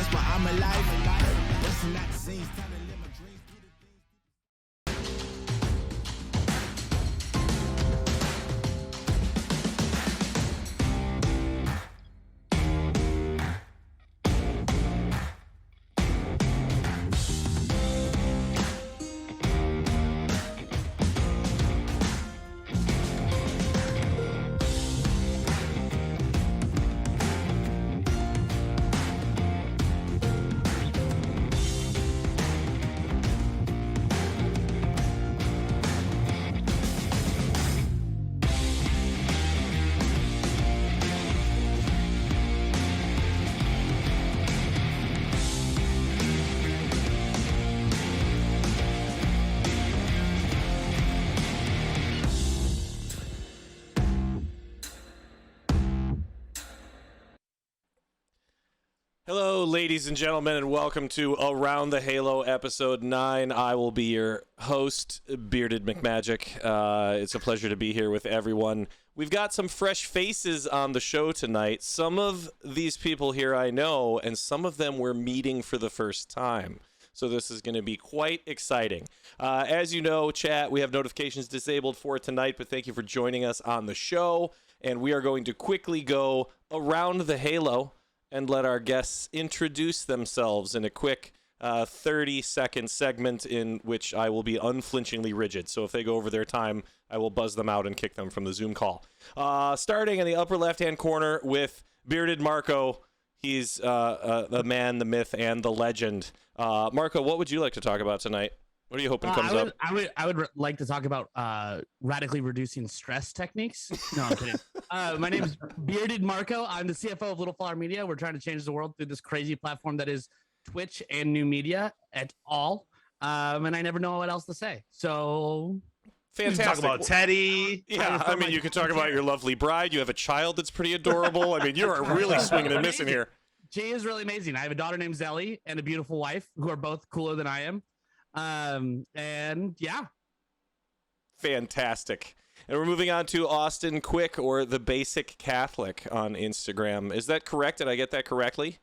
that's why I'm alive. Listen, not the scenes, time to live my dreams. Hello, ladies and gentlemen, and welcome to Around the Halo, Episode 9. I will be your host, Bearded McMagic. It's a pleasure to be here with everyone. We've got some fresh faces on the show tonight. Some of these people here I know, and some of them we're meeting for the first time. So this is going to be quite exciting. As you know, chat, we have notifications disabled for tonight, but thank you for joining us on the show. And we are going to quickly go around the Halo and let our guests introduce themselves in a quick 30-second segment in which I will be unflinchingly rigid. So if they go over their time, I will buzz them out and kick them from the Zoom call. Starting in the upper left-hand corner with Bearded Marco. He's the man, the myth, and the legend. Marco, what would you like to talk about tonight? What are you hoping comes up? I would like to talk about radically reducing stress techniques. No, I'm kidding. My name is Bearded Marco. I'm the CFO of Little Flower Media. We're trying to change the world through this crazy platform that is Twitch and new media at all. And I never know what else to say. So fantastic. Talk about Teddy. Yeah, I mean, you could talk about your lovely bride. You have a child that's pretty adorable. I mean, you are really swinging and missing here. She is really amazing. I have a daughter named Zelly and a beautiful wife who are both cooler than I am. And yeah. Fantastic. And we're moving on to Austin Quick, or the Basic Catholic on Instagram. Is that correct? Did I get that correctly?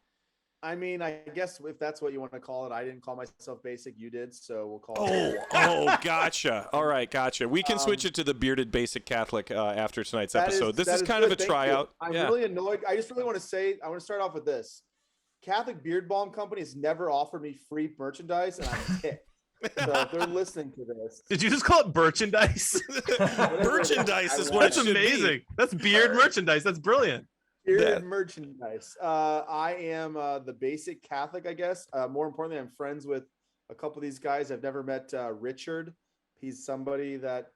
I mean, I guess if that's what you want to call it. I didn't call myself basic, you did, so we'll call it. Oh, gotcha. All right, gotcha. We can switch it to the Bearded Basic Catholic after tonight's episode. This is kind of a tryout. I'm really annoyed. I just really want to say, I want to start off with this. Catholic Beard Balm Company has never offered me free merchandise, and I'm ticked. So if they're listening to this. Did you just call it merchandise? Merchandise is what it should be. That's amazing. That's beard merchandise. That's brilliant. Beard merchandise. I am the Basic Catholic, I guess. More importantly, I'm friends with a couple of these guys. I've never met Richard. He's somebody that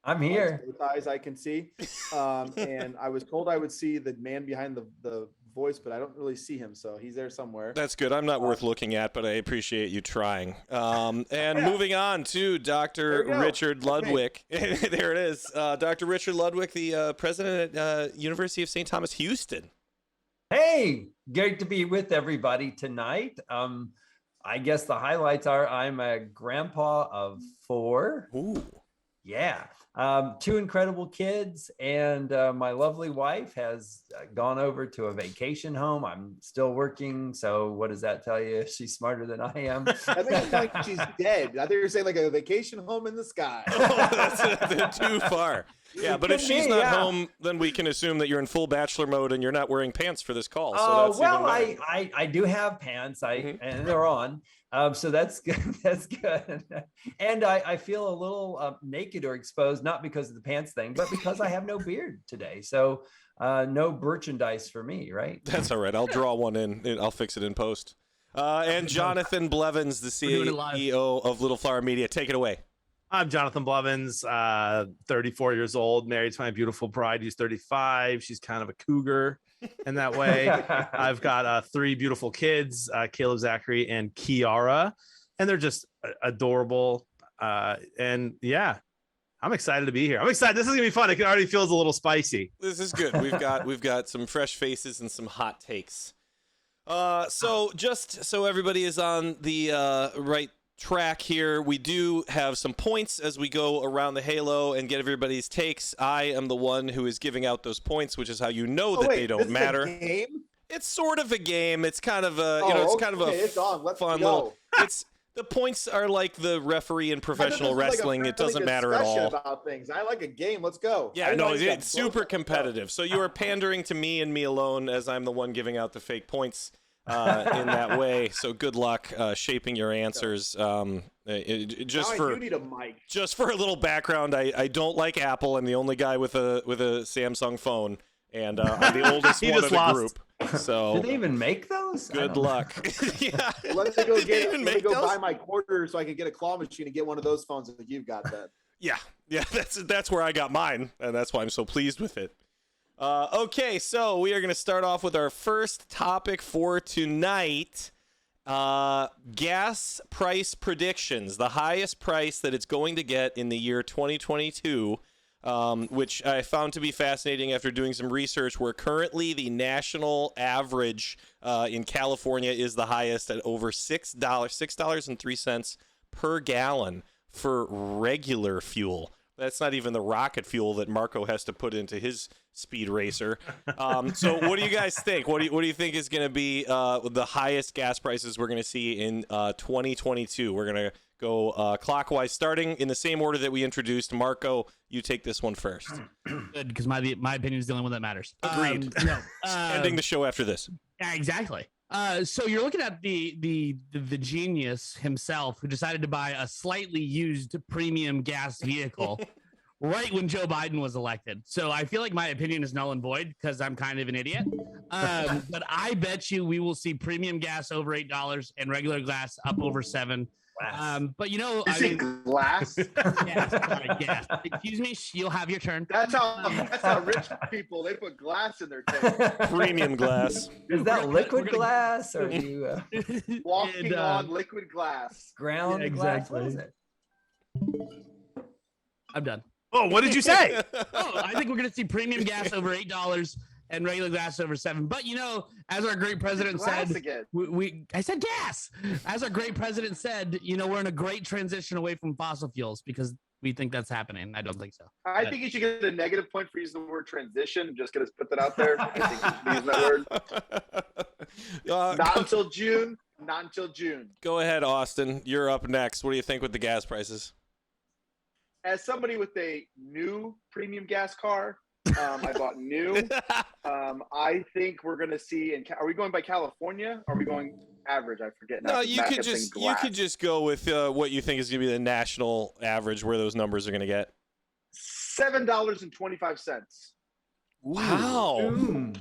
I'm here. Eyes I can see. And I was told I would see the man behind the voice, but I don't really see him, so he's there somewhere. That's good. I'm not worth looking at, but I appreciate you trying. And moving on to Dr. Richard Ludwig. There it is. Dr. Richard Ludwig, the president at University of St. Thomas, Houston. Hey, great to be with everybody tonight. I guess the highlights are I'm a grandpa of 4. Ooh. Yeah. 2 incredible kids, and my lovely wife has gone over to a vacation home. I'm still working, so what does that tell you? She's smarter than I am. I think it's like she's dead. I think you're saying like a vacation home in the sky. Oh, that's too far. Yeah, but if she's not home, then we can assume that you're in full bachelor mode and you're not wearing pants for this call. So that's well, I do have pants, and they're on. So that's good. That's good. And I feel a little naked or exposed, not because of the pants thing, but because I have no beard today. So no merchandise for me, right? That's all right. I'll draw one in. I'll fix it in post. And Jonathan Blevins, the CEO of Little Flower Media. Take it away. I'm Jonathan Blevins, 34 years old, married to my beautiful bride who's 35. She's kind of a cougar in that way. I've got 3 beautiful kids, Caleb, Zachary, and Kiara, and they're just adorable. And yeah, I'm excited to be here. I'm excited. This is gonna be fun. It already feels a little spicy. This is good. We've got some fresh faces and some hot takes. So just so everybody is on the right track here, we do have some points as we go around the Halo and get everybody's takes. I am the one who is giving out those points, which is how you know that they don't matter. It's sort of a game. It's kind of a it's on. Let's fun go. little. It's the points are like the referee in professional wrestling. It doesn't matter at all. About things. I like a game. Let's go. Yeah, no, it's super competitive. So you are pandering to me and me alone as I'm the one giving out the fake points in that way. So good luck shaping your answers. Just for you need a mic. Just for a little background, I don't like Apple. I'm the only guy with a Samsung phone, and I'm the oldest one of the group. So do they even make those? Good luck. Yeah. Let me go buy my quarter so I can get a claw machine and get one of those phones that you've got. Then. Yeah. That's where I got mine, and that's why I'm so pleased with it. Okay, so we are going to start off with our first topic for tonight. Gas price predictions. The highest price that it's going to get in the year 2022. Which I found to be fascinating after doing some research, where currently the national average in California is the highest at over $6.03 per gallon for regular fuel. That's not even the rocket fuel that Marco has to put into his speed racer. So what do you guys think? What do you think is going to be the highest gas prices we're going to see in 2022? We're going to go clockwise, starting in the same order that we introduced. Marco, you take this one first. Good, because my opinion is the only one that matters. Agreed. Ending the show after this. Yeah, exactly. So you're looking at the genius himself who decided to buy a slightly used premium gas vehicle right when Joe Biden was elected. So I feel like my opinion is null and void because I'm kind of an idiot. But I bet you we will see premium gas over $8 and regular gas up over $7. But Glass. Yes. Excuse me, you'll have your turn. That's how rich people, they put glass in their tank. Premium glass. Is that liquid glass or you walking on liquid glass? Ground glass? What is it? I'm done. Oh, what did you say? I think we're going to see premium gas over $8 and regular gas over $7. But as our great president said, I said gas. As our great president said, we're in a great transition away from fossil fuels because we think that's happening. I don't think so. I think you should get a negative point for using the word transition. Just gonna put that out there. I think you should use that word. Not until June. Not until June. Go ahead, Austin. You're up next. What do you think with the gas prices? As somebody with a new premium gas car, I bought new. I think we're going to see. Are we going by California? Or are we going average? I forget now. No, you could just go with what you think is going to be the national average, where those numbers are going to get. $7.25. Wow.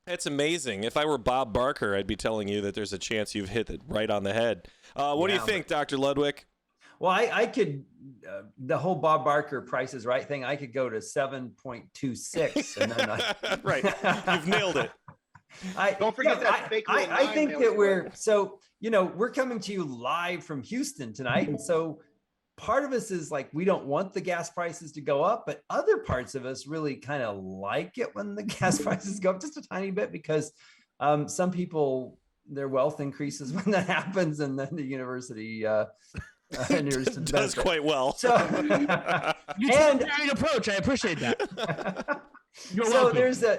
That's amazing. If I were Bob Barker, I'd be telling you that there's a chance you've hit it right on the head. What do you think, Dr. Ludwig? Well, I could, the whole Bob Barker Price is Right thing, I could go to 7.26. And then right. You've nailed it. Don't forget that fake I think that we're coming to you live from Houston tonight. And so part of us is like, we don't want the gas prices to go up, but other parts of us really kind of like it when the gas prices go up just a tiny bit, because some people, their wealth increases when that happens. And then the university, does quite well. So, and approach, I appreciate that.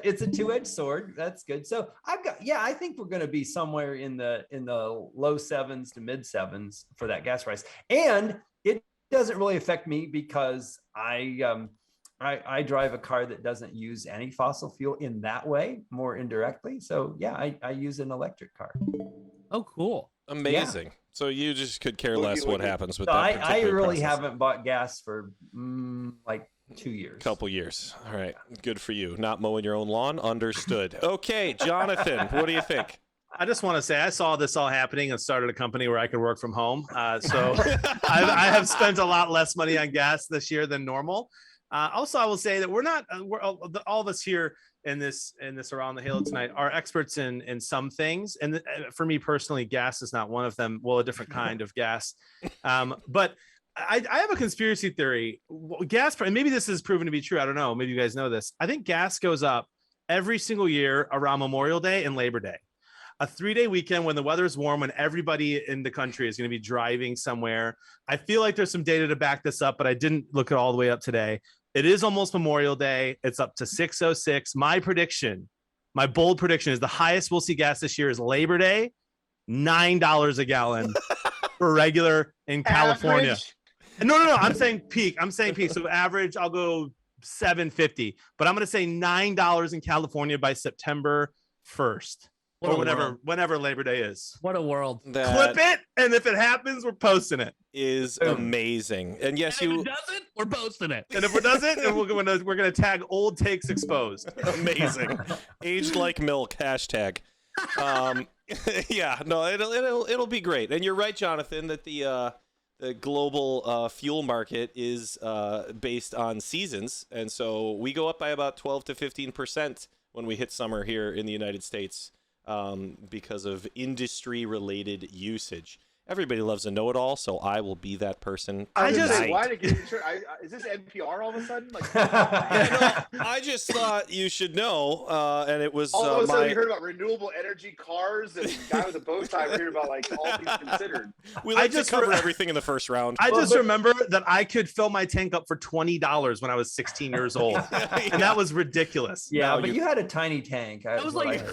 It's a two-edged sword. That's good. So I think we're going to be somewhere in the low 7s to mid 7s for that gas price, and it doesn't really affect me because I drive a car that doesn't use any fossil fuel in that way, more indirectly. So I use an electric car. Oh, cool. Amazing. Yeah. So you just could care less what happens with that. I really haven't bought gas for like 2 years. Couple years. All right. Good for you. Not mowing your own lawn. Understood. Okay, Jonathan, what do you think? I just want to say I saw this all happening and started a company where I could work from home. So I have spent a lot less money on gas this year than normal. Also, I will say that we're all of us here in this Around the Halo tonight are experts in some things. And for me personally, gas is not one of them. Well, a different kind of gas. But I have a conspiracy theory. Gas, and maybe this is proven to be true. I don't know. Maybe you guys know this. I think gas goes up every single year around Memorial Day and Labor Day. A 3-day weekend when the weather is warm, when everybody in the country is going to be driving somewhere. I feel like there's some data to back this up, but I didn't look it all the way up today. It is almost Memorial Day. It's up to 606. My prediction My bold prediction is the highest we'll see gas this year is Labor Day, $9 a gallon for regular in California. Average? No. I'm saying peak. So average, I'll go $7.50, but I'm going to say $9 in California by September 1st or whenever Labor Day is. What a world. Clip it, and if it happens, we're posting it. Is amazing. And yes, And if it doesn't, we're posting it. And if it doesn't, and we're gonna tag old takes exposed. amazing. Aged like milk hashtag. Yeah, no, it'll be great. And you're right, Jonathan, that the global fuel market is based on seasons, and so we go up by about 12 to 15% when we hit summer here in the United States because of industry-related usage. Everybody loves a know-it-all, so I will be that person. Why did tonight. is this NPR all of a sudden? Like, I just thought you should know, and it was all of a sudden we heard about renewable energy cars and guy with a bow tie. We heard about like all things considered. We like to cover everything in the first round. I just remember that I could fill my tank up for $20 when I was 16 years old, and that was ridiculous. Yeah, but you had a tiny tank. That was like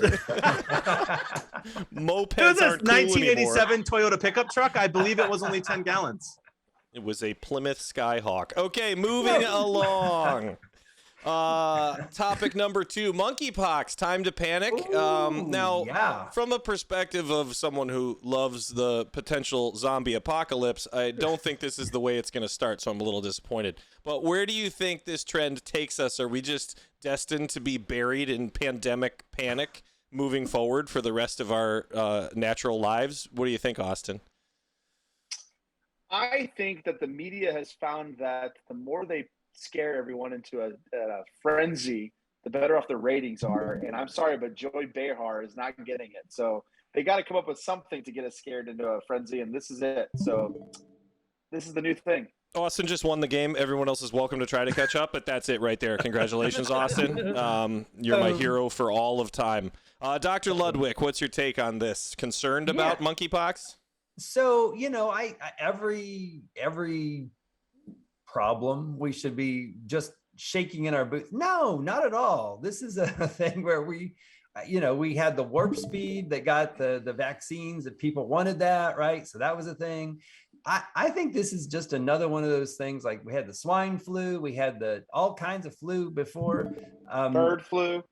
mopeds. It was a aren't cool 1987 anymore. Toyota pickup truck. I believe it was only 10 gallons. It was a Plymouth Skyhawk. Okay, moving along. Topic number 2, monkeypox. Time to panic. From a perspective of someone who loves the potential zombie apocalypse, I don't think this is the way it's going to start, so I'm a little disappointed. But where do you think this trend takes us? Are we just destined to be buried in pandemic panic moving forward for the rest of our natural lives? What do you think, Austin? I think that the media has found that the more they scare everyone into a frenzy, the better off the ratings are. And I'm sorry, but Joy Behar is not getting it. So they got to come up with something to get us scared into a frenzy, and this is it. So this is the new thing. Austin just won the game. Everyone else is welcome to try to catch up, but that's it right there. Congratulations, Austin. You're my hero for all of time. Dr. Ludwig, what's your take on this? Concerned about monkeypox? So, I every problem we should be just shaking in our boots. No, not at all. This is a thing where we had the warp speed that got the vaccines and people wanted that, right? So that was a thing. I think this is just another one of those things. Like we had the swine flu, we had all kinds of flu before. Bird flu.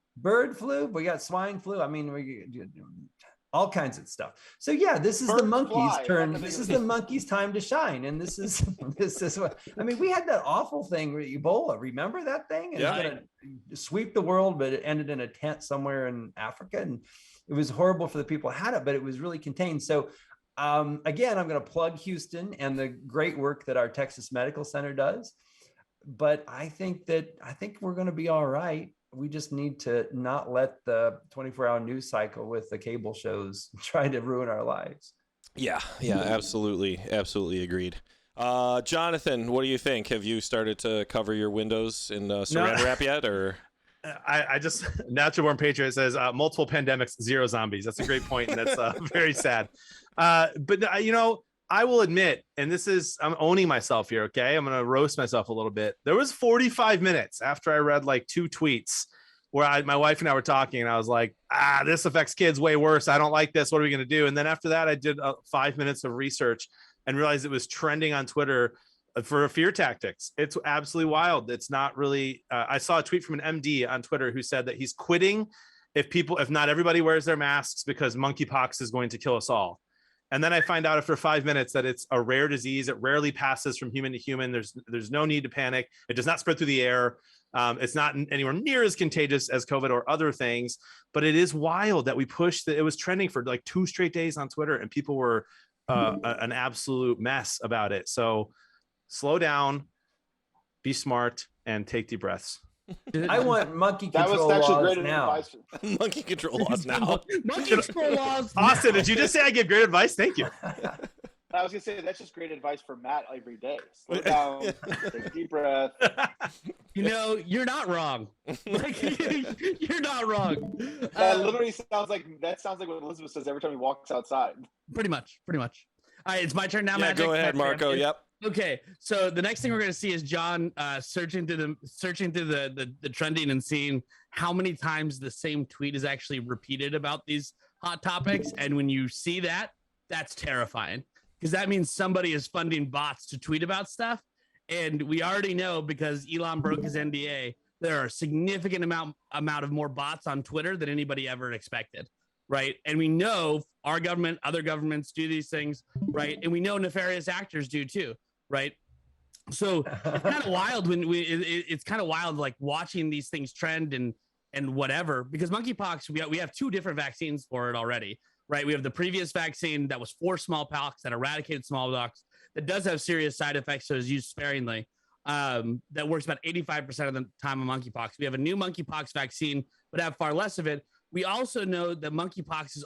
We got swine flu. I mean, all kinds of stuff. So yeah, this is the monkey's turn. This is the monkey's time to shine. And this is what, I mean, we had that awful thing with Ebola. Remember that thing? And it's gonna sweep the world, but it ended in a tent somewhere in Africa. And it was horrible for the people who had it, but it was really contained. So again, I'm going to plug Houston and the great work that our Texas Medical Center does. But I think we're going to be all right. We just need to not let the 24-hour news cycle with the cable shows try to ruin our lives. Yeah, absolutely agreed. Jonathan, what do you think? Have you started to cover your windows in Saran wrap yet, or? I just Natural Born Patriot says multiple pandemics, zero zombies. That's a great point, and that's very sad. But I will admit, and I'm owning myself here, okay? I'm going to roast myself a little bit. There was 45 minutes after I read like 2 tweets where my wife and I were talking, and I was like, this affects kids way worse. I don't like this. What are we going to do? And then after that, I did 5 minutes of research and realized it was trending on Twitter for fear tactics. It's absolutely wild. It's not really, I saw a tweet from an MD on Twitter who said that he's quitting if not everybody wears their masks because monkeypox is going to kill us all. And then I find out after 5 minutes that it's a rare disease. It rarely passes from human to human. There's no need to panic. It does not spread through the air. It's not anywhere near as contagious as COVID or other things, but it is wild that we pushed that. It was trending for like 2 straight days on Twitter, and people were an absolute mess about it. So slow down, be smart, and take deep breaths. I want monkey control laws now. Monkey control laws now. Monkey control laws. Austin, did you just say I give great advice? Thank you. I was gonna say that's just great advice for Matt every day. Slow down, take a deep breath. You're not wrong. You're not wrong. That literally sounds like what Elizabeth says every time he walks outside. Pretty much. All right, it's my turn now. Yeah, go ahead, Marco. Yep. Okay, so the next thing we're going to see is John searching through the trending and seeing how many times the same tweet is actually repeated about these hot topics. And when you see that, that's terrifying, because that means somebody is funding bots to tweet about stuff. And we already know, because Elon broke his NDA, there are a significant amount of more bots on Twitter than anybody ever expected. Right. And we know our government, other governments do these things. Right. And we know nefarious actors do too. Right. So it's kind of wild when it's kind of wild, like watching these things trend and whatever, because monkeypox, we have two different vaccines for it already. Right. We have the previous vaccine that was for smallpox, that eradicated smallpox, that does have serious side effects, so is used sparingly. That works about 85% of the time of monkeypox. We have a new monkeypox vaccine, but have far less of it. We also know that monkeypox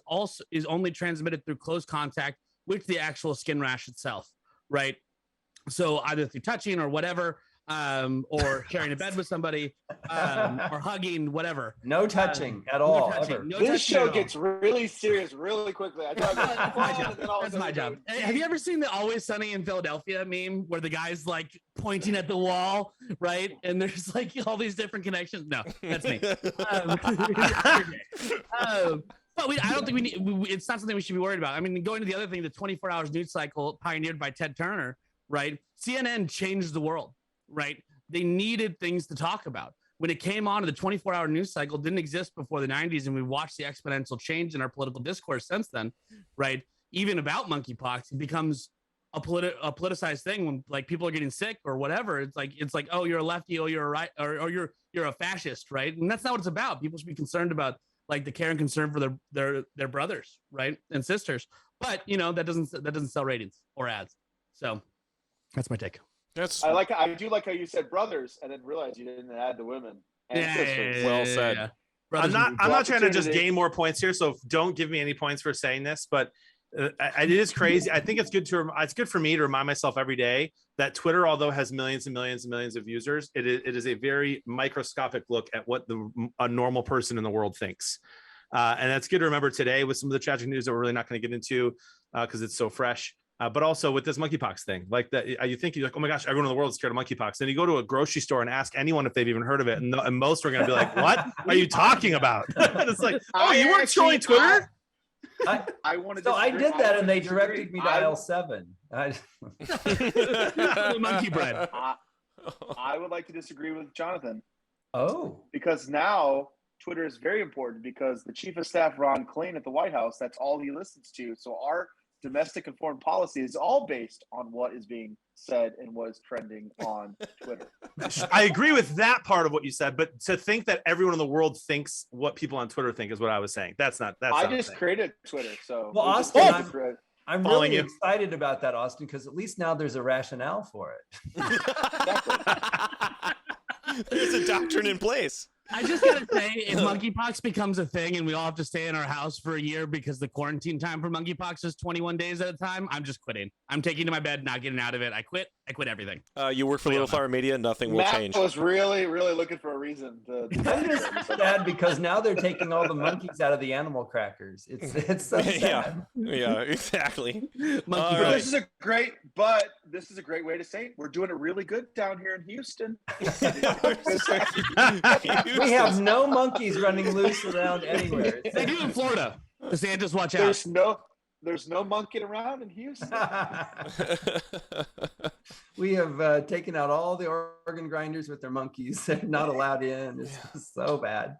is only transmitted through close contact with the actual skin rash itself, right? So either through touching or whatever, or sharing a bed with somebody, or hugging, whatever. No touching at all. This show gets really serious really quickly. That's my job. That's my job. Have you ever seen the Always Sunny in Philadelphia meme where the guy's like pointing at the wall, right? And there's like all these different connections. No, that's me. But I don't think it's not something we should be worried about. I mean, going to the other thing, the 24 hours news cycle pioneered by Ted Turner, right? CNN changed the world, right? They needed things to talk about. When it came on, the 24-hour news cycle didn't exist before the 90s, and we watched the exponential change in our political discourse since then, right? Even about monkeypox, it becomes a politicized thing when like people are getting sick or whatever. It's like, oh, you're a lefty, oh, you're a right, or you're a fascist, right? And that's not what it's about. People should be concerned about like the care and concern for their brothers, right, and sisters. But that doesn't sell ratings or ads. So that's my take. I do like how you said brothers and then realized you didn't add the women and sisters. Well said. Yeah. I'm not trying to just gain more points here, so don't give me any points for saying this, but it is crazy. I think it's good for me to remind myself every day that Twitter, although has millions and millions and millions of users, it is a very microscopic look at what a normal person in the world thinks. And that's good to remember today with some of the tragic news that we're really not going to get into because it's so fresh. But also with this monkeypox thing, like that, you think you're like, oh my gosh, everyone in the world is scared of monkeypox. Then you go to a grocery store and ask anyone if they've even heard of it, and most are going to be like, "What are you talking about?" And it's like, "Oh, you weren't trolling Twitter." I wanted. So I did that, and they directed me to aisle 7. Monkey bread. I would like to disagree with Jonathan. Oh, because now Twitter is very important because the chief of staff, Ron Klain at the White House, that's all he listens to. So our domestic and foreign policy is all based on what is being said and what is trending on Twitter. I agree with that part of what you said, but to think that everyone in the world thinks what people on Twitter think is what I was saying. That's I just created Twitter. So well, Austin, I'm really excited about that, Austin, because at least now there's a rationale for it. There's a doctrine in place. I just gotta say, if monkeypox becomes a thing and we all have to stay in our house for a year because the quarantine time for monkeypox is 21 days at a time, I'm just quitting. I'm taking to my bed, not getting out of it. I quit everything. You work for Little Flower Media, nothing will change. Matt was really, really looking for a reason to. I'm just sad because now they're taking all the monkeys out of the animal crackers. It's so sad. Yeah, exactly. Right. This is a great way to say it. We're doing it really good down here in Houston. We have no monkeys running loose around anywhere. They do in Florida. DeSantis, watch out. There's no monkeying around in Houston. We have taken out all the organ grinders with their monkeys. They're not allowed in. It's just so bad.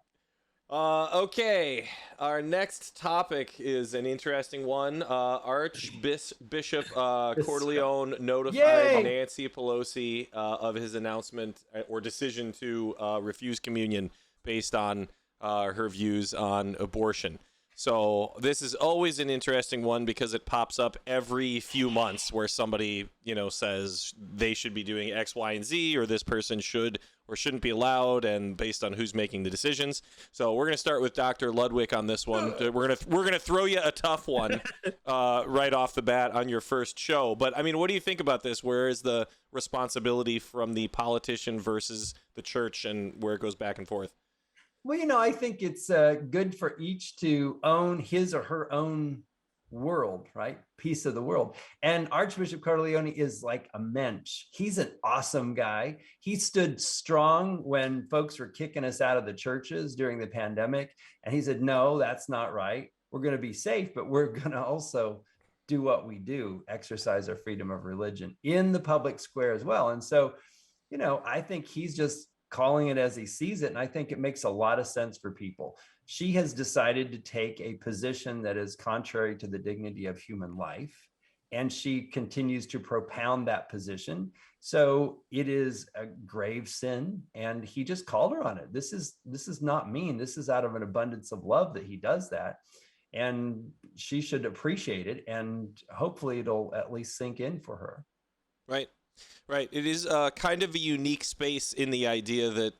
Okay, our next topic is an interesting one. Archbishop Corleone notified Nancy Pelosi of his announcement or decision to refuse communion based on her views on abortion. So this is always an interesting one because it pops up every few months where somebody, says they should be doing X, Y, and Z, or this person should or shouldn't be allowed, and based on who's making the decisions. So we're going to start with Dr. Ludwig on this one. We're gonna throw you a tough one right off the bat on your first show. But I mean, what do you think about this? Where is the responsibility from the politician versus the church, and where it goes back and forth? Well, I think it's good for each to own his or her own world, right? Peace of the world. And Archbishop Corleone is like a mensch. He's an awesome guy. He stood strong when folks were kicking us out of the churches during the pandemic. And he said, no, that's not right. We're going to be safe, but we're going to also do what we do, exercise our freedom of religion in the public square as well. And so, you know, I think he's just calling it as he sees it. And I think it makes a lot of sense for people. She has decided to take a position that is contrary to the dignity of human life, and she continues to propound that position. So it is a grave sin, and he just called her on it. This is not mean. This is out of an abundance of love that he does that, and she should appreciate it, and hopefully it'll at least sink in for her. Right. Right. It is kind of a unique space in the idea that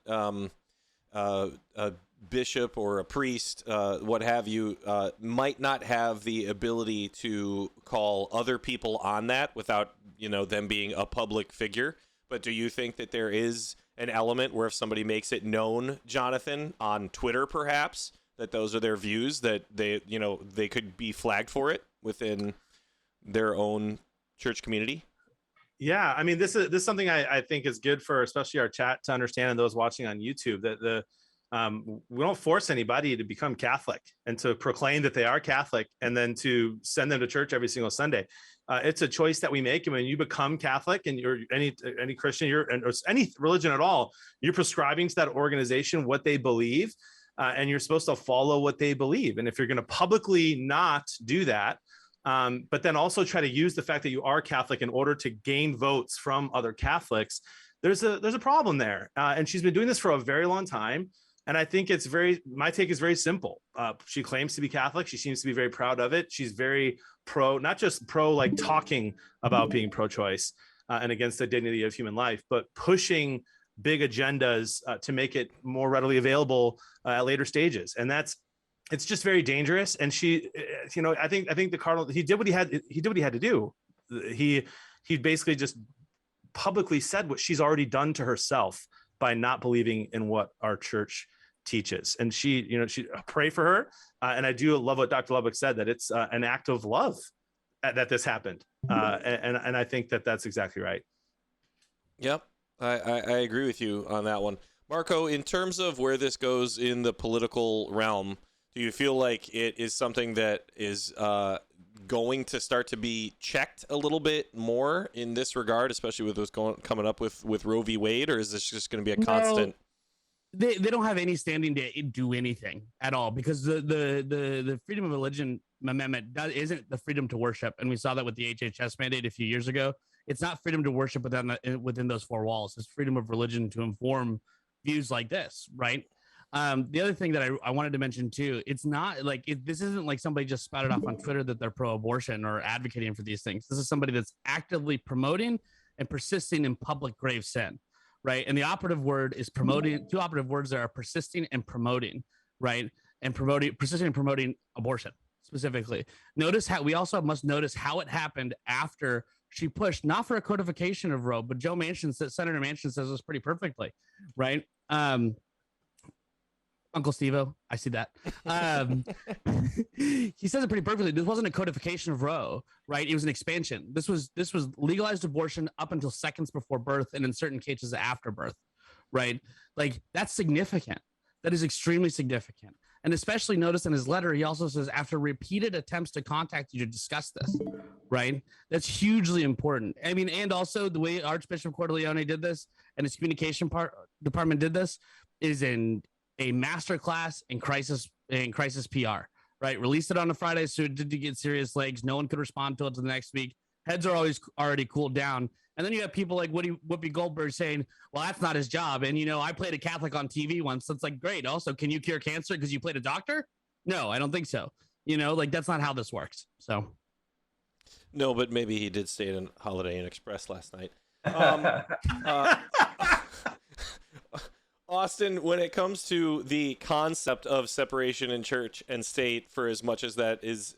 a bishop or a priest, what have you, might not have the ability to call other people on that without, you know, them being a public figure. But do you think that there is an element where if somebody makes it known, Jonathan, on Twitter perhaps, that those are their views, that they, you know, they could be flagged for it within their own church community? Yeah, I mean, this is something I think is good for especially our chat to understand, and those watching on YouTube, that we don't force anybody to become Catholic and to proclaim that they are Catholic and then to send them to church every single Sunday. It's a choice that we make. And when you become Catholic and you're any Christian, or any religion at all, you're prescribing to that organization what they believe, and you're supposed to follow what they believe. And if you're going to publicly not do that, but then also try to use the fact that you are Catholic in order to gain votes from other Catholics, there's a problem there. And she's been doing this for a very long time. And I think my take is very simple. She claims to be Catholic. She seems to be very proud of it. She's very not just pro, like talking about being pro-choice and against the dignity of human life, but pushing big agendas to make it more readily available at later stages. And it's just very dangerous. And she, you know, I think the cardinal, he did what he had to do. He basically just publicly said what she's already done to herself by not believing in what our church teaches. And she pray for her. And I do love what Dr. Lubbock said, that it's an act of love that this happened. And I think that that's exactly right. Yep. I agree with you on that one. Marco, in terms of where this goes in the political realm, do you feel like it is something that is going to start to be checked a little bit more in this regard, especially with what's coming up with Roe v. Wade, or is this just going to be a constant? They don't have any standing to do anything at all, because the freedom of religion amendment isn't the freedom to worship, and we saw that with the HHS mandate a few years ago. It's not freedom to worship within those four walls. It's freedom of religion to inform views like this, right? The other thing that I wanted to mention too, it's not like this isn't like somebody just spouted off on Twitter that they're pro-abortion or advocating for these things. This is somebody that's actively promoting and persisting in public grave sin, right? And the operative word is promoting. Two operative words there are persisting and promoting, right? And persisting and promoting abortion specifically. Notice how we also must notice how it happened after she pushed not for a codification of Roe, but Senator Manchin says this pretty perfectly, right? Uncle Steve-O, I see that. He says it pretty perfectly. This wasn't a codification of Roe, right? It was an expansion. This was legalized abortion up until seconds before birth, and in certain cases after birth, right? Like, that's significant. That is extremely significant. And especially notice in his letter, he also says, after repeated attempts to contact you to discuss this, right? That's hugely important. I mean, and also the way Archbishop Corleone did this and his communication department did this is in a master class in crisis PR, right? Released it on a Friday, so it didn't get serious legs. No one could respond to it until the next week. Heads are always already cooled down. And then you have people like Whoopi Goldberg saying, well, that's not his job. And, you know, I played a Catholic on TV once. So it's like, great. Also, can you cure cancer because you played a doctor? No, I don't think so. You know, like, that's not how this works. So. No, but maybe he did stay in Holiday Inn Express last night. Austin, when it comes to the concept of separation in church and state, for as much as that is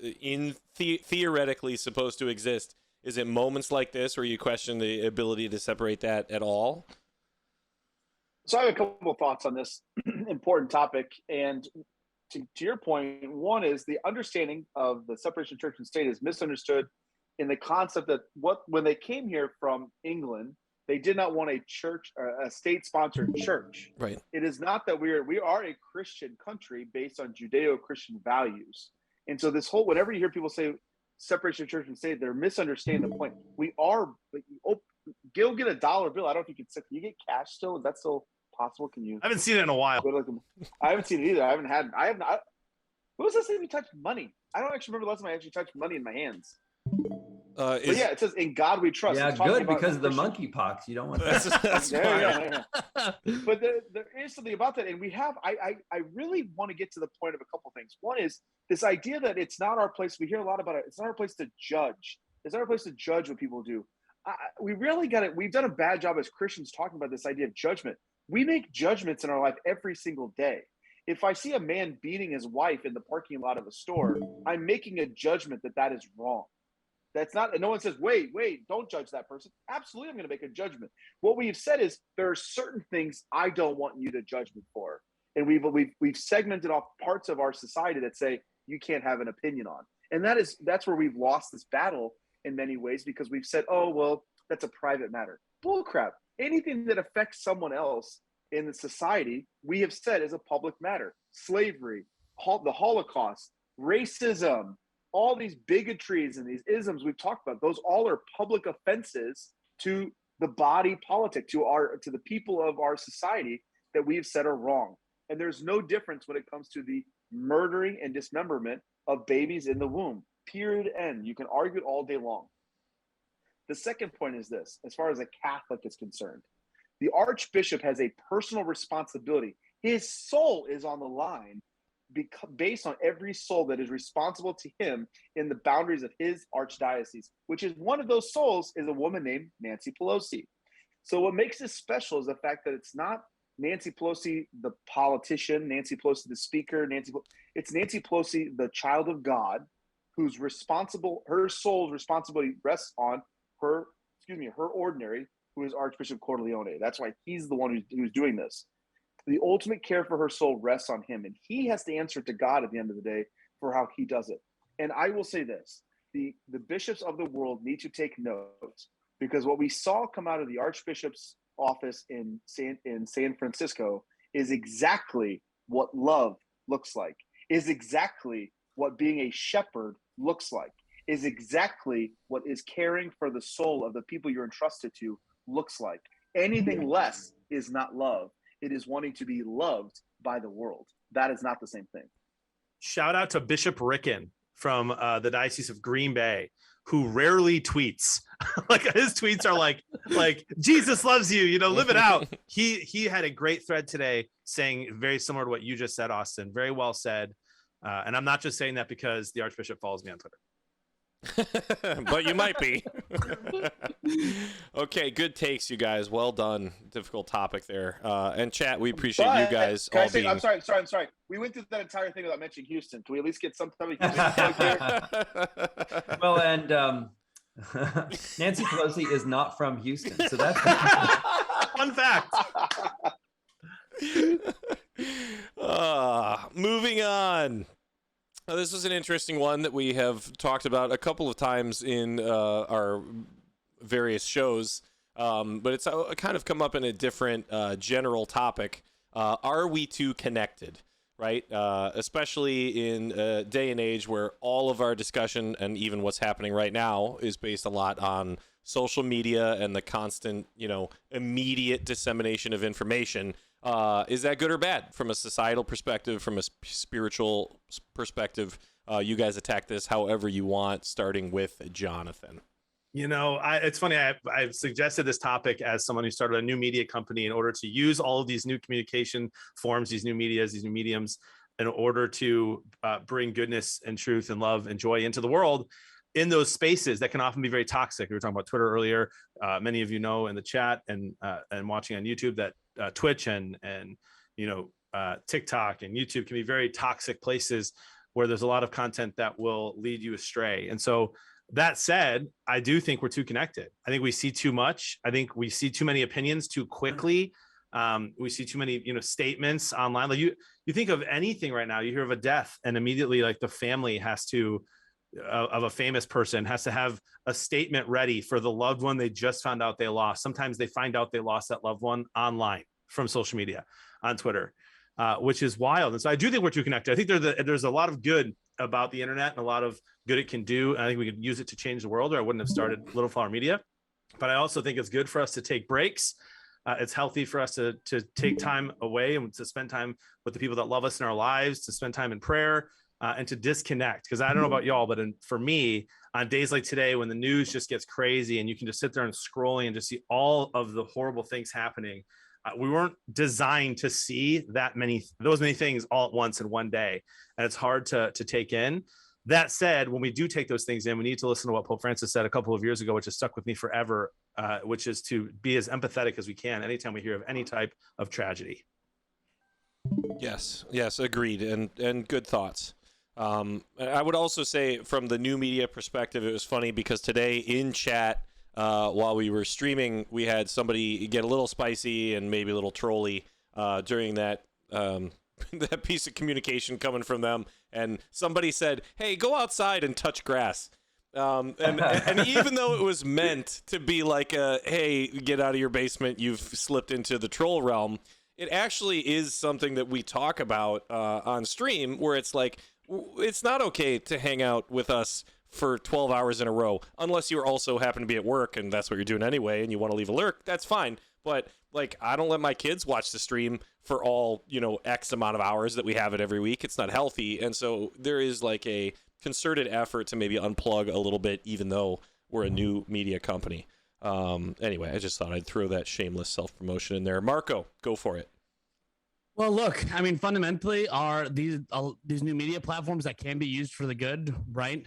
theoretically supposed to exist, is it moments like this where you question the ability to separate that at all? So I have a couple of thoughts on this important topic. And to your point, one is the understanding of the separation of church and state is misunderstood in the concept that when they came here from England, they did not want a church, a state-sponsored church. Right. It is not that we are a Christian country based on Judeo-Christian values. And so this whole, whenever you hear people say separation of church and state, they're misunderstanding the point. We are, go get a dollar bill. I don't know if you can you get cash still? Is that still possible? Can you? I haven't seen it in a while. I haven't seen it either. I have not. Who was this thing we touched money? I don't actually remember the last time I actually touched money in my hands. But yeah, it says in God we trust. Yeah, good, because of the monkeypox. You don't want that. That's yeah. But there is something about that, and we have. I really want to get to the point of a couple things. One is this idea that it's not our place. We hear a lot about it. It's not our place to judge. It's not our place to judge what people do. We really got it. We've done a bad job as Christians talking about this idea of judgment. We make judgments in our life every single day. If I see a man beating his wife in the parking lot of a store, I'm making a judgment that is wrong. That's not, and no one says, wait, don't judge that person. Absolutely, I'm going to make a judgment. What we've said is there are certain things I don't want you to judge me for. And we've segmented off parts of our society that say you can't have an opinion on. And that's where we've lost this battle in many ways, because we've said, oh, well, that's a private matter. Bull crap. Anything that affects someone else in the society, we have said is a public matter. Slavery, the Holocaust, racism, all these bigotries and these isms we've talked about, those all are public offenses to the body politic, to the people of our society that we've said are wrong. And there's no difference when it comes to the murdering and dismemberment of babies in the womb. Period. End. You can argue it all day long. The second point is this, as far as a Catholic is concerned, the Archbishop has a personal responsibility. His soul is on the line based on every soul that is responsible to him in the boundaries of his archdiocese, which is one of those souls is a woman named Nancy Pelosi. So what makes this special is the fact that it's not Nancy Pelosi, the politician, Nancy Pelosi, the speaker, it's Nancy Pelosi, the child of God, who's responsible, her soul's responsibility rests on her ordinary, who is Archbishop Corleone. That's why he's the one who's doing this. The ultimate care for her soul rests on him, and he has to answer to God at the end of the day for how he does it. And I will say this, the bishops of the world need to take note, because what we saw come out of the Archbishop's office in San Francisco is exactly what love looks like, is exactly what being a shepherd looks like, is exactly what is caring for the soul of the people you're entrusted to looks like. Anything less is not love. It is wanting to be loved by the world. That is not the same thing. Shout out to Bishop Ricken from the Diocese of Green Bay, who rarely tweets. Like his tweets are like Jesus loves you, live it out. He had a great thread today saying very similar to what you just said, Austin. Very well said. And I'm not just saying that because the Archbishop follows me on Twitter. But you might be. Okay, good takes, you guys. Well done. Difficult topic there. And chat, we appreciate you guys all being. I'm sorry. We went through that entire thing without mentioning Houston. Can we at least get some type of Houston? Well, and Nancy Pelosi is not from Houston, so that's fun fact. Moving on. This was an interesting one that we have talked about a couple of times in our various shows, but it's kind of come up in a different general topic. Are we too connected, right? Especially in a day and age where all of our discussion and even what's happening right now is based a lot on social media and the constant, immediate dissemination of information. Is that good or bad from a societal perspective, from a spiritual perspective? You guys attack this however you want, starting with Jonathan. It's funny. I've suggested this topic as someone who started a new media company in order to use all of these new communication forms, these new medias, these new mediums, in order to bring goodness and truth and love and joy into the world in those spaces that can often be very toxic. We were talking about Twitter earlier. Many of you know in the chat and watching on YouTube that Twitch and TikTok and YouTube can be very toxic places where there's a lot of content that will lead you astray. And so that said, I do think we're too connected. I think we see too much. I think we see too many opinions too quickly. We see too many, statements online. Like you think of anything right now, you hear of a death and immediately like the family has to, of a famous person has to have a statement ready for the loved one they just found out they lost. Sometimes they find out they lost that loved one online from social media, on Twitter, which is wild. And so I do think we're too connected. I think there's a lot of good about the internet and a lot of good it can do. And I think we could use it to change the world, or I wouldn't have started Little Flower Media. But I also think it's good for us to take breaks. It's healthy for us to take time away and to spend time with the people that love us in our lives, to spend time in prayer, and to disconnect. Because I don't know about y'all, but for me, on days like today, when the news just gets crazy and you can just sit there and scrolling and just see all of the horrible things happening, we weren't designed to see those many things all at once in one day. And it's hard to take in. That said, when we do take those things in, we need to listen to what Pope Francis said a couple of years ago, which has stuck with me forever, which is to be as empathetic as we can anytime we hear of any type of tragedy. Yes, agreed, and good thoughts. I would also say from the new media perspective, it was funny because today in chat, while we were streaming, we had somebody get a little spicy and maybe a little trolly during that that piece of communication coming from them. And somebody said, "Hey, go outside and touch grass." And even though it was meant to be like hey, get out of your basement, you've slipped into the troll realm, it actually is something that we talk about on stream, where it's like, it's not okay to hang out with us for 12 hours in a row, unless you also happen to be at work and that's what you're doing anyway and you want to leave a lurk, that's fine. But like, I don't let my kids watch the stream for all, X amount of hours that we have it every week. It's not healthy. And so there is like a concerted effort to maybe unplug a little bit, even though we're a new media company. Anyway, I just thought I'd throw that shameless self-promotion in there. Marco, go for it. Well, look, I mean, fundamentally, are these new media platforms that can be used for the good, right?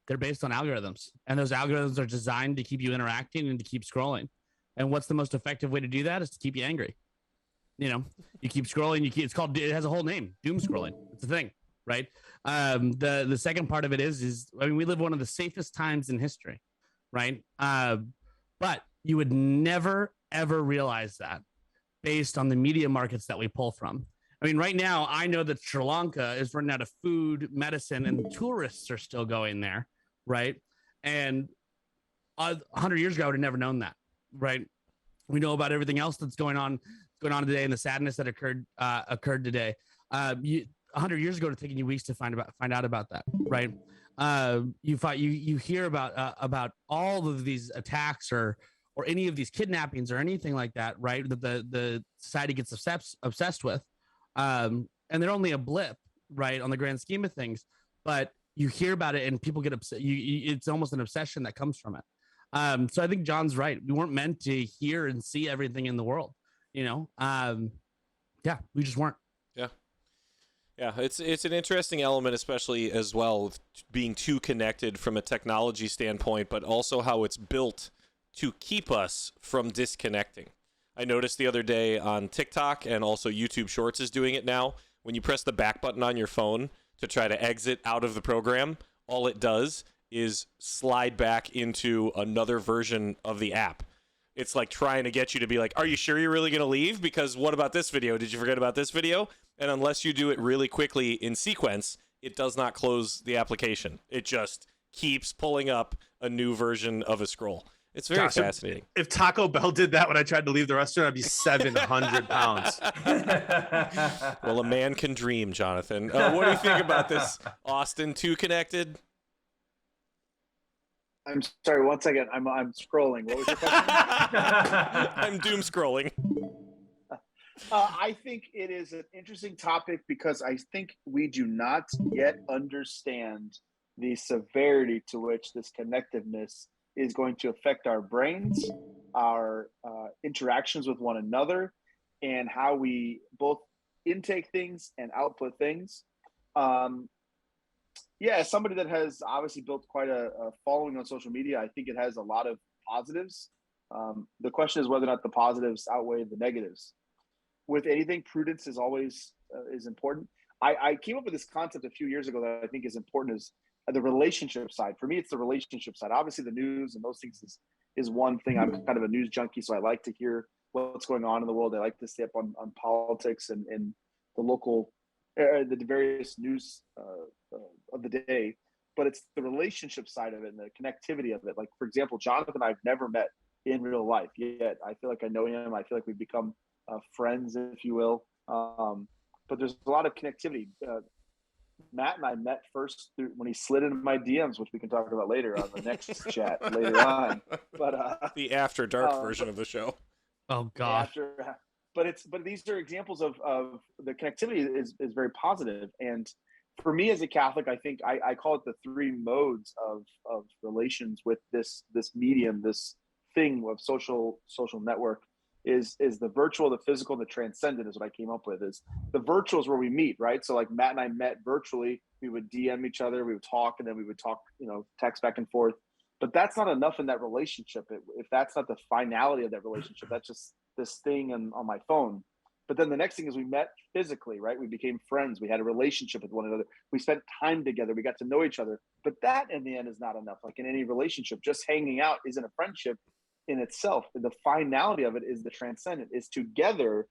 They're based on algorithms, and those algorithms are designed to keep you interacting and to keep scrolling. And what's the most effective way to do that is to keep you angry. You keep scrolling. It has a whole name, doom scrolling. It's a thing, right? The second part of it is we live one of the safest times in history, right? But you would never ever realize that based on the media markets that we pull from. I mean, right now, I know that Sri Lanka is running out of food, medicine, and tourists are still going there, right? And 100 years ago, I would have never known that, right? We know about everything else that's going on today and the sadness that occurred today. 100 years ago, it would have taken you weeks to find out about that, right? You hear about all of these attacks or any of these kidnappings or anything like that, right? That the society gets obsessed with. And they're only a blip, right, on the grand scheme of things. But you hear about it and people get upset. It's almost an obsession that comes from it. So I think John's right. We weren't meant to hear and see everything in the world, yeah, we just weren't. Yeah, it's an interesting element, especially as well, with being too connected from a technology standpoint, but also how it's built to keep us from disconnecting. I noticed the other day on TikTok, and also YouTube Shorts is doing it now. When you press the back button on your phone to try to exit out of the program, all it does is slide back into another version of the app. It's like trying to get you to be like, are you sure you're really going to leave? Because what about this video? Did you forget about this video? And unless you do it really quickly in sequence, it does not close the application. It just keeps pulling up a new version of a scroll. It's very fascinating. If Taco Bell did that when I tried to leave the restaurant, I'd be 700 pounds. Well, a man can dream, Jonathan. What do you think about this, Austin? Too connected? I'm sorry. 1 second. I'm scrolling. What was your question? I'm doom scrolling. I think it is an interesting topic because I think we do not yet understand the severity to which this connectiveness is going to affect our brains, our interactions with one another, and how we both intake things and output things. As somebody that has obviously built quite a following on social media, I think it has a lot of positives. The question is whether or not the positives outweigh the negatives. With anything, prudence is always is important. I came up with this concept a few years ago that I think is important, is the relationship side. For me, it's the relationship side. Obviously, the news and those things is one thing. I'm kind of a news junkie, so I like to hear what's going on in the world. They like to stay up on politics and the local, the various news of the day. But it's the relationship side of it and the connectivity of it. Like, for example, Jonathan and I have never met in real life yet. I feel like I know him. I feel like we've become friends, if you will. But there's a lot of connectivity. Matt and I met first when he slid into my DMs, which we can talk about later on the next chat later on. But the after dark version of the show. Oh gosh. But these are examples of the connectivity is very positive. And for me as a Catholic, I think I call it the three modes of relations with this medium, this thing of social network. Is the virtual, the physical, the transcendent is what I came up with. Is the virtual is where we meet, right? So like Matt and I met virtually. We would DM each other, we would talk, and then we would talk, text back and forth. But that's not enough in that relationship. If that's not the finality of that relationship, that's just this thing on my phone. But then the next thing is we met physically, right? We became friends. We had a relationship with one another. We spent time together. We got to know each other. But that in the end is not enough. Like in any relationship, just hanging out isn't a friendship in itself. The finality of it is the transcendent, is together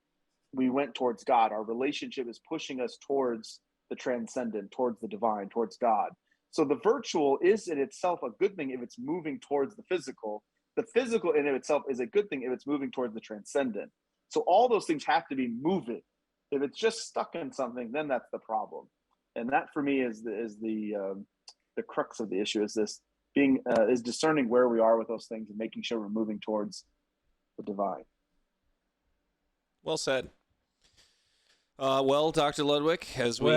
we went towards God. Our relationship is pushing us towards the transcendent, towards the divine, towards God. So the virtual is in itself a good thing if it's moving towards the physical. The physical in itself is a good thing if it's moving towards the transcendent. So all those things have to be moving. If it's just stuck in something, then that's the problem. And that for me is the crux of the issue, is this being is discerning where we are with those things and making sure we're moving towards the divine. Well said. Well, Dr. Ludwig, as we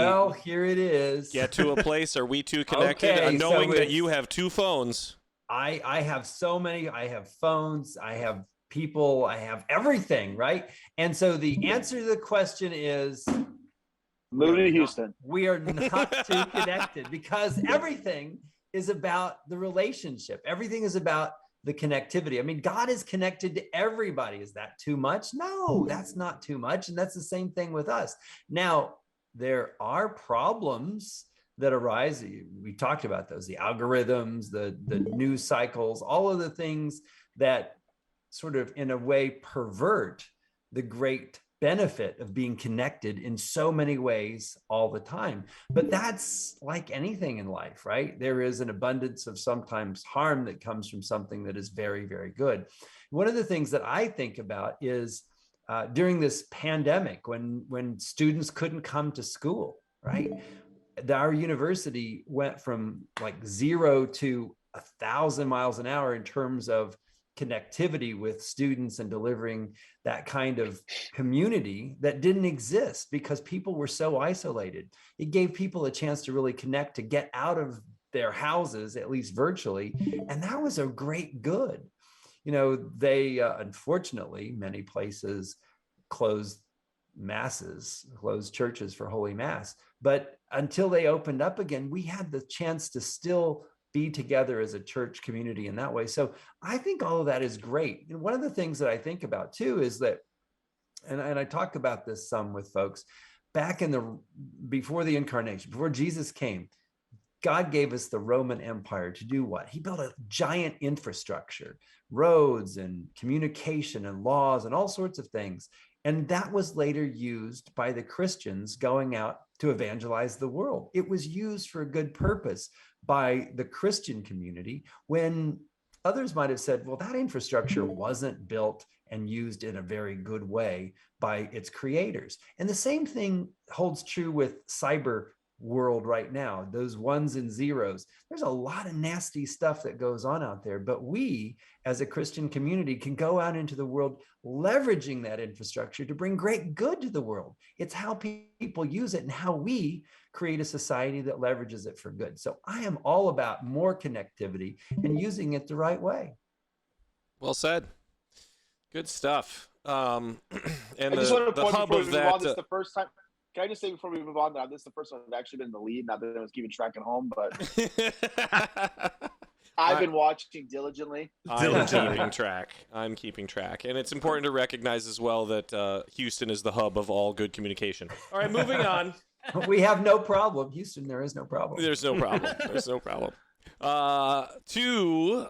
here it is. get to a place, are we two connected? Okay, Knowing so that you have two phones. I have so many. I have phones. I have people. I have everything, right? And so the answer to the question is Move to Houston. We are not too connected because everything is about the relationship. Everything is about the connectivity. I mean, God is connected to everybody. Is that too much? No, that's not too much. And that's the same thing with us. Now, there are problems that arise. We talked about those, the algorithms, the news cycles, all of the things that sort of in a way pervert the great benefit of being connected in so many ways all the time. But that's like anything in life, right? There is an abundance of sometimes harm that comes from something that is very, very good. One of the things that I think about is during this pandemic, when students couldn't come to school, right? Our university went from like 0 to 1,000 miles an hour in terms of connectivity with students and delivering that kind of community that didn't exist because people were so isolated. It gave people a chance to really connect, to get out of their houses, at least virtually. And that was a great good. They unfortunately, many places closed churches for Holy Mass. But until they opened up again, we had the chance to still be together as a church community in that way. So I think all of that is great. And one of the things that I think about too is that, and I talk about this some with folks, before the incarnation, before Jesus came, God gave us the Roman Empire to do what? He built a giant infrastructure, roads and communication and laws and all sorts of things. And that was later used by the Christians going out to evangelize the world. It was used for a good purpose by the Christian community when others might have said, well, that infrastructure wasn't built and used in a very good way by its creators. And the same thing holds true with cyber world right now, those ones and zeros. There's a lot of nasty stuff that goes on out there, but we as a Christian community can go out into the world leveraging that infrastructure to bring great good to the world. It's how people use it and how we create a society that leverages it for good. So I am all about more connectivity and using it the right way. Well said. Good stuff. And I just want to the point hub before of we move on, that. this is the first time. Can I just say before we move on that this is the first time I've actually been in the lead, not that I was keeping track at home, but I've been watching diligently. I'm keeping track. And it's important to recognize as well that Houston is the hub of all good communication. All right, moving on. We have no problem. Houston, there is no problem. There's no problem. To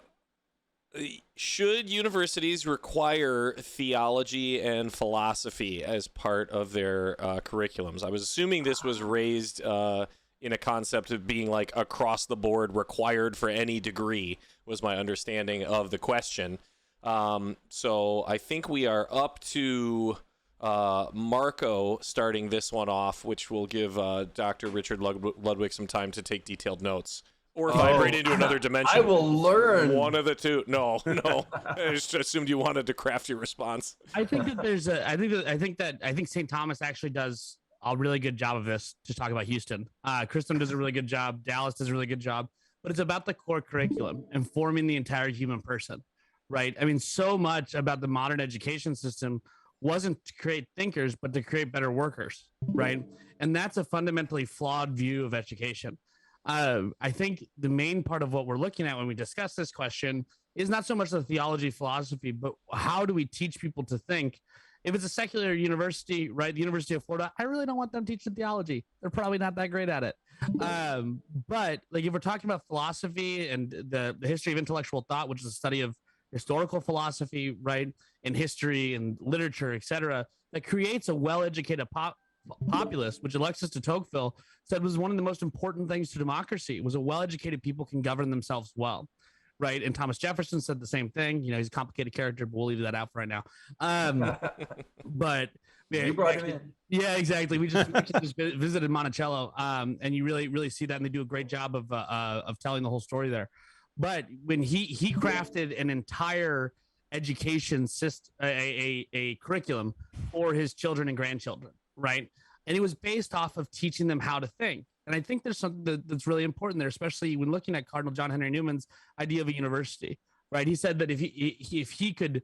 should universities require theology and philosophy as part of their curriculums? I was assuming this was raised in a concept of being like across the board required for any degree, was my understanding of the question. So I think we are up to Marco starting this one off, which will give Dr. Richard Ludwig some time to take detailed notes. Or vibrate into another dimension. I will learn. One of the two. No. I just assumed you wanted to craft your response. I think that there's a. I think St. Thomas actually does a really good job of this. To talk about Houston, Christendom does a really good job. Dallas does a really good job. But it's about the core curriculum and forming the entire human person, right? I mean, so much about the modern education system wasn't to create thinkers, but to create better workers, right? And that's a fundamentally flawed view of education. I think the main part of what we're looking at when we discuss this question is not so much the theology, philosophy, but how do we teach people to think? If it's a secular university, right, the University of Florida, I really don't want them teaching theology. They're probably not that great at it. But like if we're talking about philosophy and the history of intellectual thought, which is a study of historical philosophy, right, and history and literature, etc., that creates a well-educated populace, which Alexis de Tocqueville said was one of the most important things to democracy, was a well-educated people can govern themselves well, right? And Thomas Jefferson said the same thing. You know, he's a complicated character, but we'll leave that out for right now. But yeah, You brought him in. Yeah, exactly. We just visited Monticello, and you really see that, and they do a great job of telling the whole story there. But when he crafted an entire education system, a curriculum for his children and grandchildren, right? And it was based off of teaching them how to think. And I think there's something that's really important there, especially when looking at Cardinal John Henry Newman's idea of a university, right? He said that if he could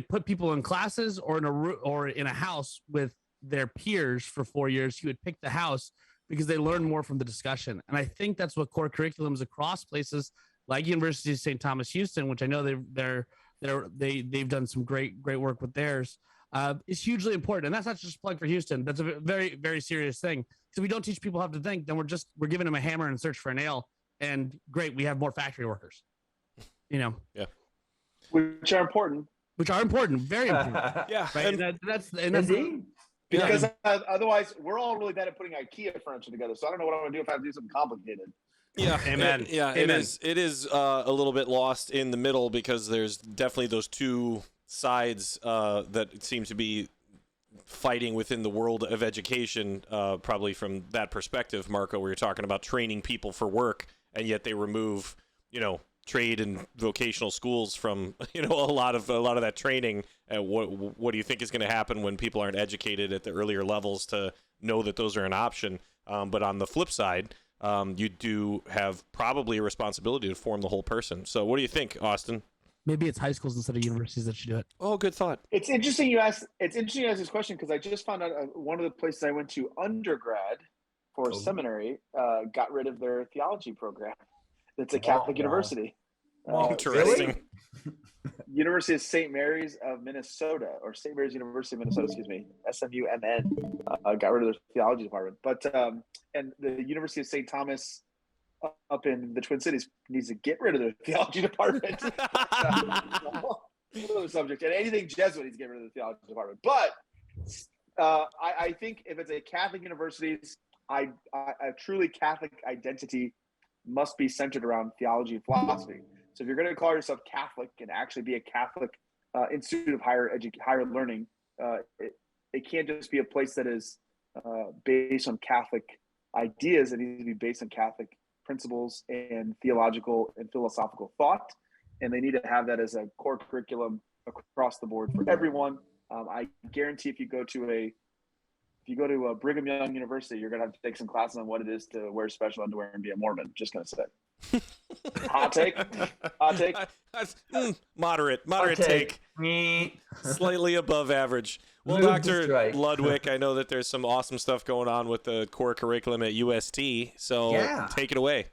put people in classes or in a house with their peers for 4 years, he would pick the house because they learn more from the discussion. And I think that's what core curriculums across places like University of St. Thomas Houston, which I know they've done some great work with theirs, is hugely important. And that's not just a plug for Houston. That's a very, very serious thing. So if we don't teach people how to think, then we're giving them a hammer and search for a nail. And great, we have more factory workers. You know. Yeah. Which are important. Very important. Yeah. Right. That's Because otherwise, we're all really bad at putting IKEA furniture together. So I don't know what I'm going to do if I have to do something complicated. Yeah, Amen. Amen. It is a little bit lost in the middle because there's definitely those two sides that seem to be fighting within the world of education, probably from that perspective, Marco, where you're talking about training people for work, and yet they remove, trade and vocational schools from, a lot of that training. What do you think is going to happen when people aren't educated at the earlier levels to know that those are an option? But on the flip side, you do have probably a responsibility to form the whole person. So what do you think, Austin? Maybe it's high schools instead of universities that should do it. Oh, good thought. It's interesting you asked this question because I just found out one of the places I went to undergrad for seminary got rid of their theology program. It's a Catholic university. Interesting. University of St. Mary's of Minnesota, or St. Mary's University of Minnesota, excuse me, SMUMN, got rid of their theology department. But and the University of St. Thomas up in the Twin Cities needs to get rid of their theology department. Another subject, and anything Jesuit needs to get rid of the theology department. But I think if it's a Catholic universities, a truly Catholic identity must be centered around theology and philosophy. So if you're going to call yourself Catholic and actually be a Catholic institute of higher learning, it can't just be a place that is based on Catholic ideas. It needs to be based on Catholic principles and theological and philosophical thought. And they need to have that as a core curriculum across the board for everyone. I guarantee if you go to a Brigham Young University, you're going to have to take some classes on what it is to wear special underwear and be a Mormon. Just going to say. Hot take. Moderate take. Slightly above average. Well, Dr. Ludwig, I know that there's some awesome stuff going on with the core curriculum at UST. So take it away.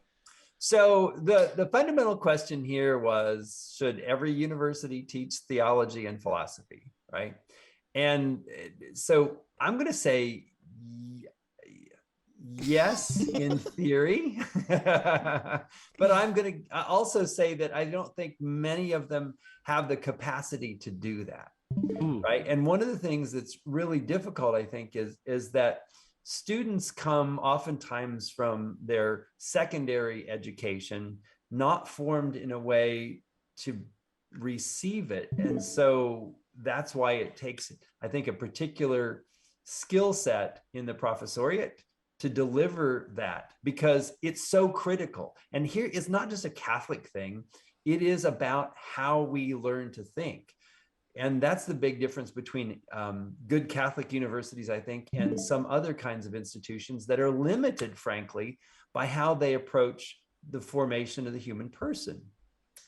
So the fundamental question here was, should every university teach theology and philosophy, right? And so I'm going to say Yes, in theory. But I'm going to also say that I don't think many of them have the capacity to do that. Right. And one of the things that's really difficult, I think, is that students come oftentimes from their secondary education, not formed in a way to receive it. And so that's why it takes, I think, a particular skill set in the professoriate to deliver that, because it's so critical. And here it's not just a Catholic thing, it is about how we learn to think. And that's the big difference between good Catholic universities, I think, and some other kinds of institutions that are limited, frankly, by how they approach the formation of the human person.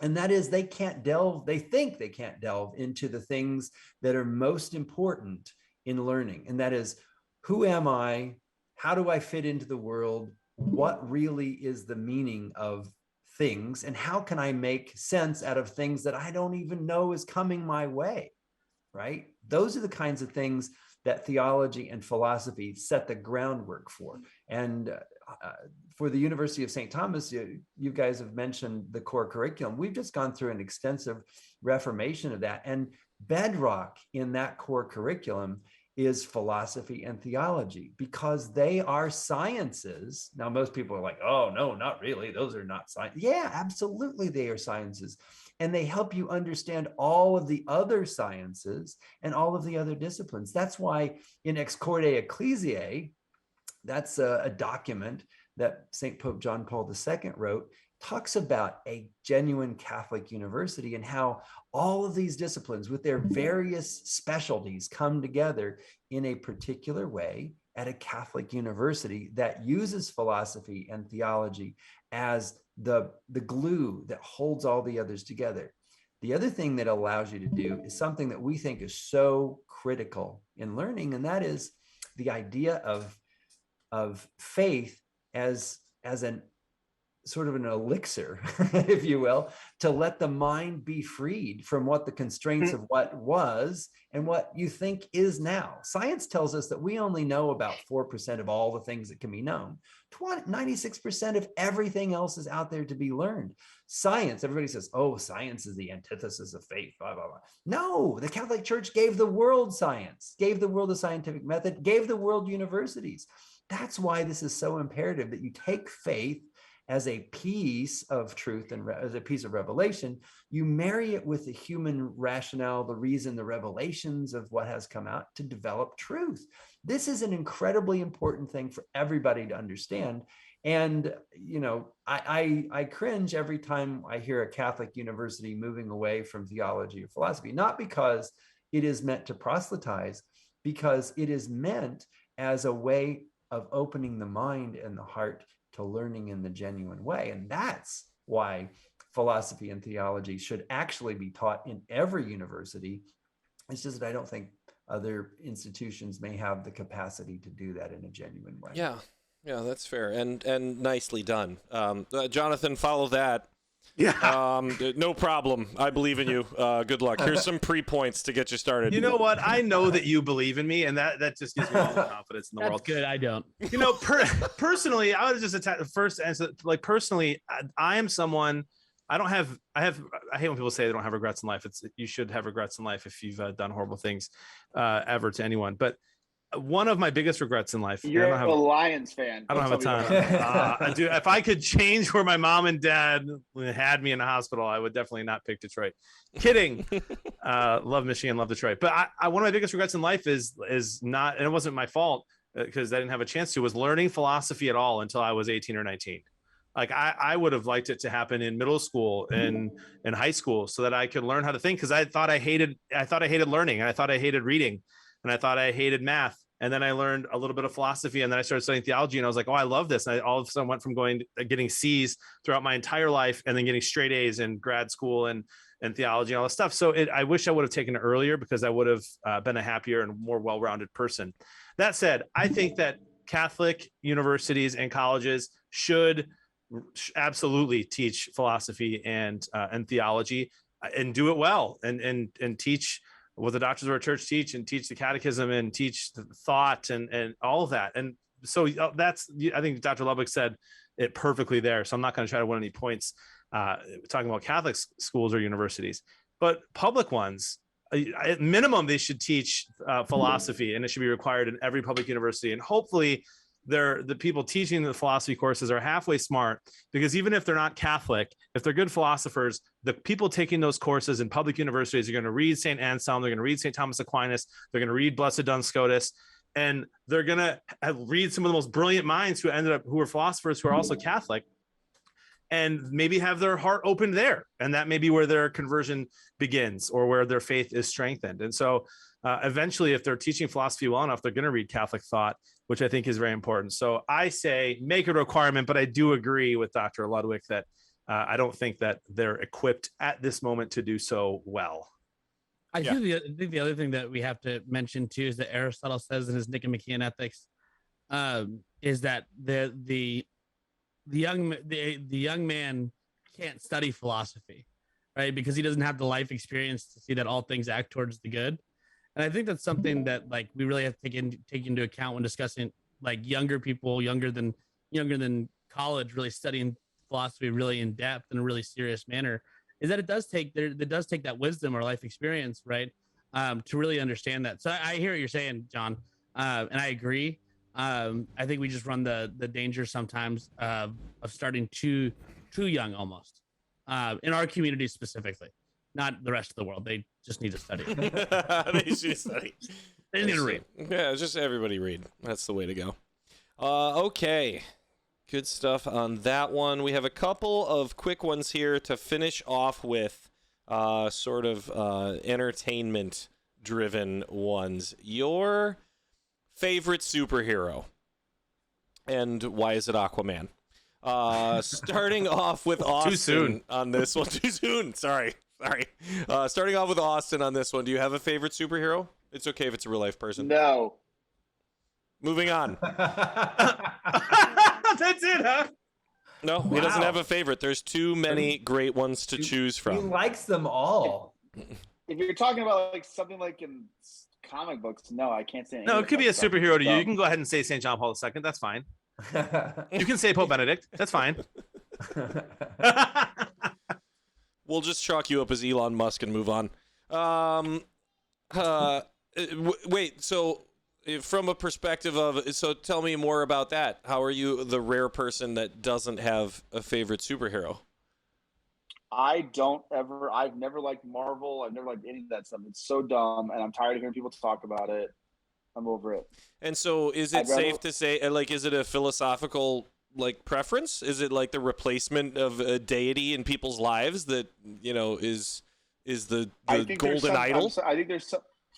And that is, they think they can't delve into the things that are most important in learning. And that is, who am I? How do I fit into the world? What really is the meaning of things? And how can I make sense out of things that I don't even know is coming my way, right? Those are the kinds of things that theology and philosophy set the groundwork for. And for the University of St. Thomas, you guys have mentioned the core curriculum. We've just gone through an extensive reformation of that. And bedrock in that core curriculum is philosophy and theology, because they are sciences. Now, most people are like, oh, no, not really. Those are not science. Yeah, absolutely. They are sciences. And they help you understand all of the other sciences and all of the other disciplines. That's why in Ex Corde Ecclesiae, that's a document that St. Pope John Paul II wrote, talks about a genuine Catholic university and how all of these disciplines with their various specialties come together in a particular way at a Catholic university that uses philosophy and theology as the glue that holds all the others together. The other thing that allows you to do is something that we think is so critical in learning, and that is the idea of faith as an sort of an elixir, if you will, to let the mind be freed from what the constraints of what was and what you think is now. Science tells us that we only know about 4% of all the things that can be known. 96% of everything else is out there to be learned. Science, everybody says, oh, science is the antithesis of faith, blah, blah, blah. No, the Catholic Church gave the world science, gave the world the scientific method, gave the world universities. That's why this is so imperative that you take faith as a piece of truth and as a piece of revelation, you marry it with the human rationale, the reason, the revelations of what has come out to develop truth. This is an incredibly important thing for everybody to understand. And, you know, I cringe every time I hear a Catholic university moving away from theology or philosophy, not because it is meant to proselytize, because it is meant as a way of opening the mind and the heart to learning in the genuine way. And that's why philosophy and theology should actually be taught in every university. It's just that I don't think other institutions may have the capacity to do that in a genuine way. Yeah, that's fair and nicely done. Jonathan, follow that. Yeah. No problem. I believe in you. Good luck. Here's some pre-points to get you started. You know what? I know that you believe in me, and that just gives me all the confidence in the world. Good. I don't. You know, personally, I would just attack the first answer. Like personally, I am someone. I hate when people say they don't have regrets in life. You should have regrets in life if you've done horrible things ever to anyone. But one of my biggest regrets in life. You're a Lions fan. I don't have a ton. Dude, if I could change where my mom and dad had me in a hospital, I would definitely not pick Detroit. Kidding. Love Michigan, love Detroit. But one of my biggest regrets in life is not, and it wasn't my fault because I didn't have a chance to, was learning philosophy at all until I was 18 or 19. Like I would have liked it to happen in middle school and in high school so that I could learn how to think, because I thought I hated learning, and I thought I hated reading, and I thought I hated math. And then I learned a little bit of philosophy, and then I started studying theology, and I was like, oh, I love this. And I all of a sudden went from getting C's throughout my entire life and then getting straight A's in grad school and theology and all this stuff. So I wish I would have taken it earlier, because I would have been a happier and more well-rounded person. That said, I think that Catholic universities and colleges should absolutely teach philosophy and theology, and do it well, and teach what the doctors of our church teach, and teach the catechism, and teach the thought and all of that. And that's, I think Dr. Lubbock said it perfectly there. So I'm not going to try to win any points talking about Catholic schools or universities, but public ones, at minimum, they should teach philosophy, and it should be required in every public university. And hopefully the people teaching the philosophy courses are halfway smart, because even if they're not Catholic, if they're good philosophers, the people taking those courses in public universities are going to read St. Anselm, they're going to read St. Thomas Aquinas, they're going to read Blessed Duns Scotus, and they're going to read some of the most brilliant minds who were philosophers who are also Catholic, and maybe have their heart opened there. And that may be where their conversion begins, or where their faith is strengthened. And so eventually, if they're teaching philosophy well enough, they're going to read Catholic thought, which I think is very important. So I say make it a requirement, but I do agree with Dr. Ludwig that I don't think that they're equipped at this moment to do so well. I think the other thing that we have to mention too is that Aristotle says in his Nicomachean Ethics is that the young man can't study philosophy, right? Because he doesn't have the life experience to see that all things act towards the good. And I think that's something that like we really have to take into account when discussing like younger people, younger than college, really studying philosophy really in depth in a really serious manner. Is that it does take that wisdom or life experience, right, to really understand that. So I hear what you're saying, John, and I agree. I think we just run the danger sometimes of starting too young almost in our community specifically, not the rest of the world. They just need to study. They should study. They need to read. Yeah, just everybody read. That's the way to go. Okay. Good stuff on that one. We have a couple of quick ones here to finish off with sort of entertainment-driven ones. Your favorite superhero, and why is it Aquaman? Starting off with Austin. Too soon on this one. Too soon. Sorry. Starting off with Austin on this one. Do you have a favorite superhero? It's okay if it's a real-life person. No. Moving on. That's it, huh? No, he doesn't have a favorite. There's too many great ones to choose He from. likes them all. If you're talking about like something like in comic books, no, I can't say. No, it could be a superhero to you. You can go ahead and say St. John Paul II. That's fine. You can say Pope Benedict. That's fine. We'll just chalk you up as Elon Musk and move on. Wait, so from a perspective of, so tell me more about that. How are you the rare person that doesn't have a favorite superhero? I've never liked Marvel. I've never liked any of that stuff. It's so dumb, and I'm tired of hearing people talk about it. I'm over it. And so is it safe to say, like, is it a philosophical, like, preference? Is it like the replacement of a deity in people's lives that, you know, is the golden idol?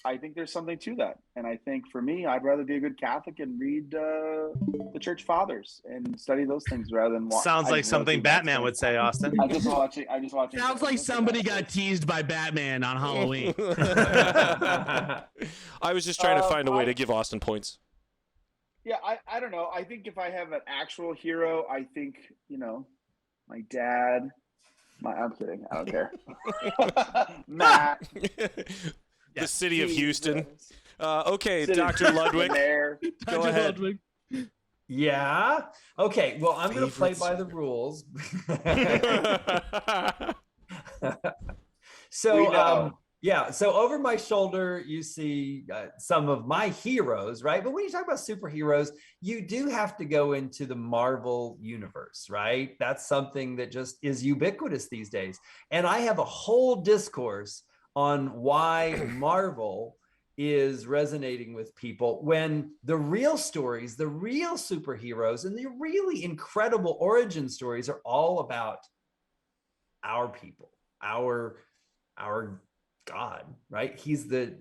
I think there's something to that. And I think for me, I'd rather be a good Catholic and read the Church Fathers and study those things rather than watch. Sounds like something Batman would say, Austin. I just watching. Sounds like somebody got teased by Batman on Halloween. I was just trying to find a way to give Austin points. Yeah, I don't know. I think if I have an actual hero, I think, you know, my dad. I'm kidding. I don't care. Matt. The city of Houston. Okay, Dr. Ludwig. Go ahead. Ludwig. Yeah. Okay. Well, I'm going to play by the rules. So, so over my shoulder, you see some of my heroes, right? But when you talk about superheroes, you do have to go into the Marvel universe, right? That's something that just is ubiquitous these days. And I have a whole discourse on why Marvel is resonating with people when the real stories, the real superheroes, and the really incredible origin stories are all about our people, our God, right? He's the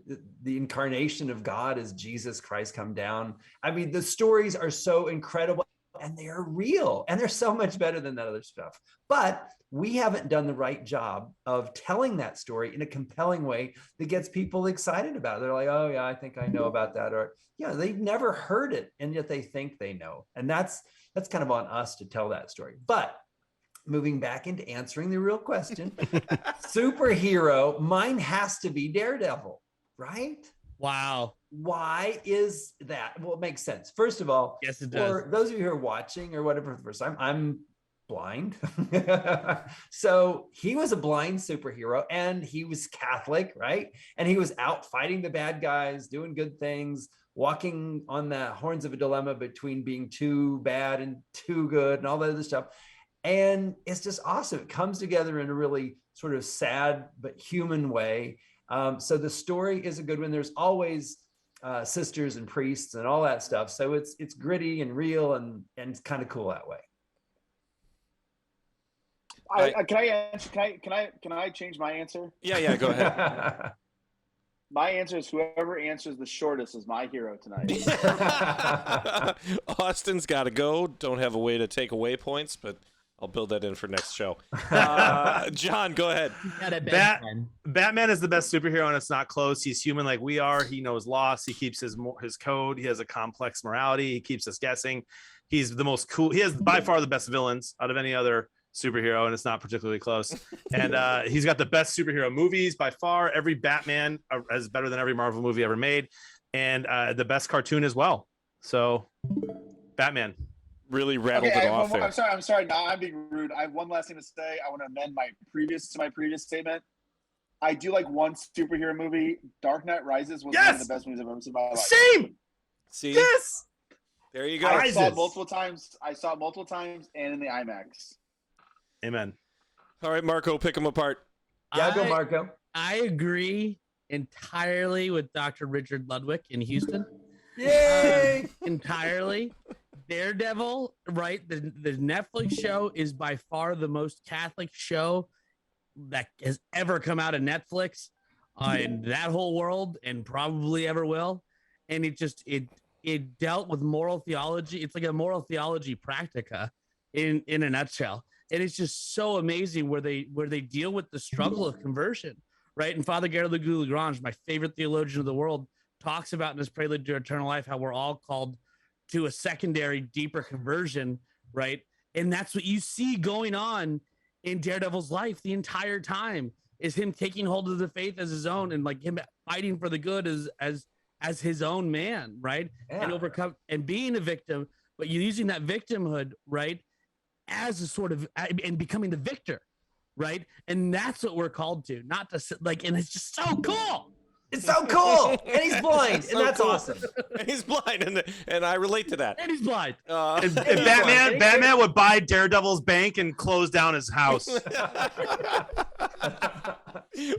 incarnation of God as Jesus Christ come down. I mean, the stories are so incredible and they're real and they're so much better than that other stuff. But we haven't done the right job of telling that story in a compelling way that gets people excited about it. They're like, oh yeah, I think I know about that. Or, yeah, they've never heard it and yet they think they know. And that's kind of on us to tell that story. But moving back into answering the real question, superhero, mine has to be Daredevil, right? Wow. Why is that? Well, it makes sense. First of all, Yes, it does. for those of you who are watching or whatever for the first time, I'm blind. So he was a blind superhero and he was Catholic, right? And he was out fighting the bad guys, doing good things, walking on the horns of a dilemma between being too bad and too good and all that other stuff. And it's just awesome. It comes together in a really sort of sad but human way. So the story is a good one. There's always sisters and priests and all that stuff. So it's gritty and real and it's kind of cool that way. Can I change my answer? Yeah, go ahead. My answer is whoever answers the shortest is my hero tonight. Austin's got to go. Don't have a way to take away points, but I'll build that in for next show. John, go ahead. Batman is the best superhero, and it's not close. He's human like we are. He knows loss. He keeps his code. He has a complex morality. He keeps us guessing. He's the most cool. He has by far the best villains out of any other superhero, and it's not particularly close. And he's got the best superhero movies by far. Every Batman is better than every Marvel movie ever made, and the best cartoon as well. So, Batman. Really rattled it off there. I'm sorry. Now I'm being rude. I have one last thing to say. I want to amend my previous statement. I do like one superhero movie. Dark Knight Rises was one of the best movies I've ever seen in my life. Same. See? Yes. There you go. I saw it multiple times. And in the IMAX. Amen. All right, Marco, pick them apart. Yeah, go Marco. I agree entirely with Dr. Richard Ludwig in Houston. Yay! Entirely. Daredevil, right? The Netflix show is by far the most Catholic show that has ever come out of Netflix in that whole world and probably ever will. And it dealt with moral theology. It's like a moral theology practica in a nutshell. And it's just so amazing where they deal with the struggle of conversion, right? And Father Gerard Lagrange, my favorite theologian of the world, talks about in his Prelude to Eternal Life how we're all called to a secondary, deeper conversion, right? And that's what you see going on in Daredevil's life the entire time, is him taking hold of the faith as his own and like him fighting for the good as his own man, right? Yeah. And overcome and being a victim, but you're using that victimhood, right, as a sort of and becoming the victor, right? And that's what we're called to, not to like. And it's just so cool. It's so cool, and he's blind, So and that's cool. awesome. And he's blind, and I relate to that. And he's blind. And Batman would buy Daredevil's bank and close down his house.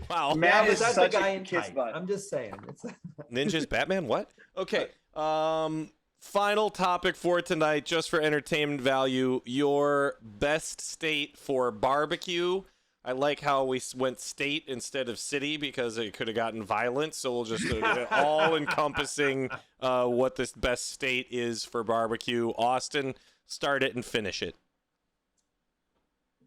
Wow. Man Yeah, is that's the such guy a in kiss tight. butt. I'm just saying. It's Ninjas, Batman, what? Okay. Final topic for tonight, just for entertainment value, your best state for barbecue. I like how we went state instead of city because it could have gotten violent. So we'll just all encompassing what this best state is for barbecue. Austin, start it and finish it.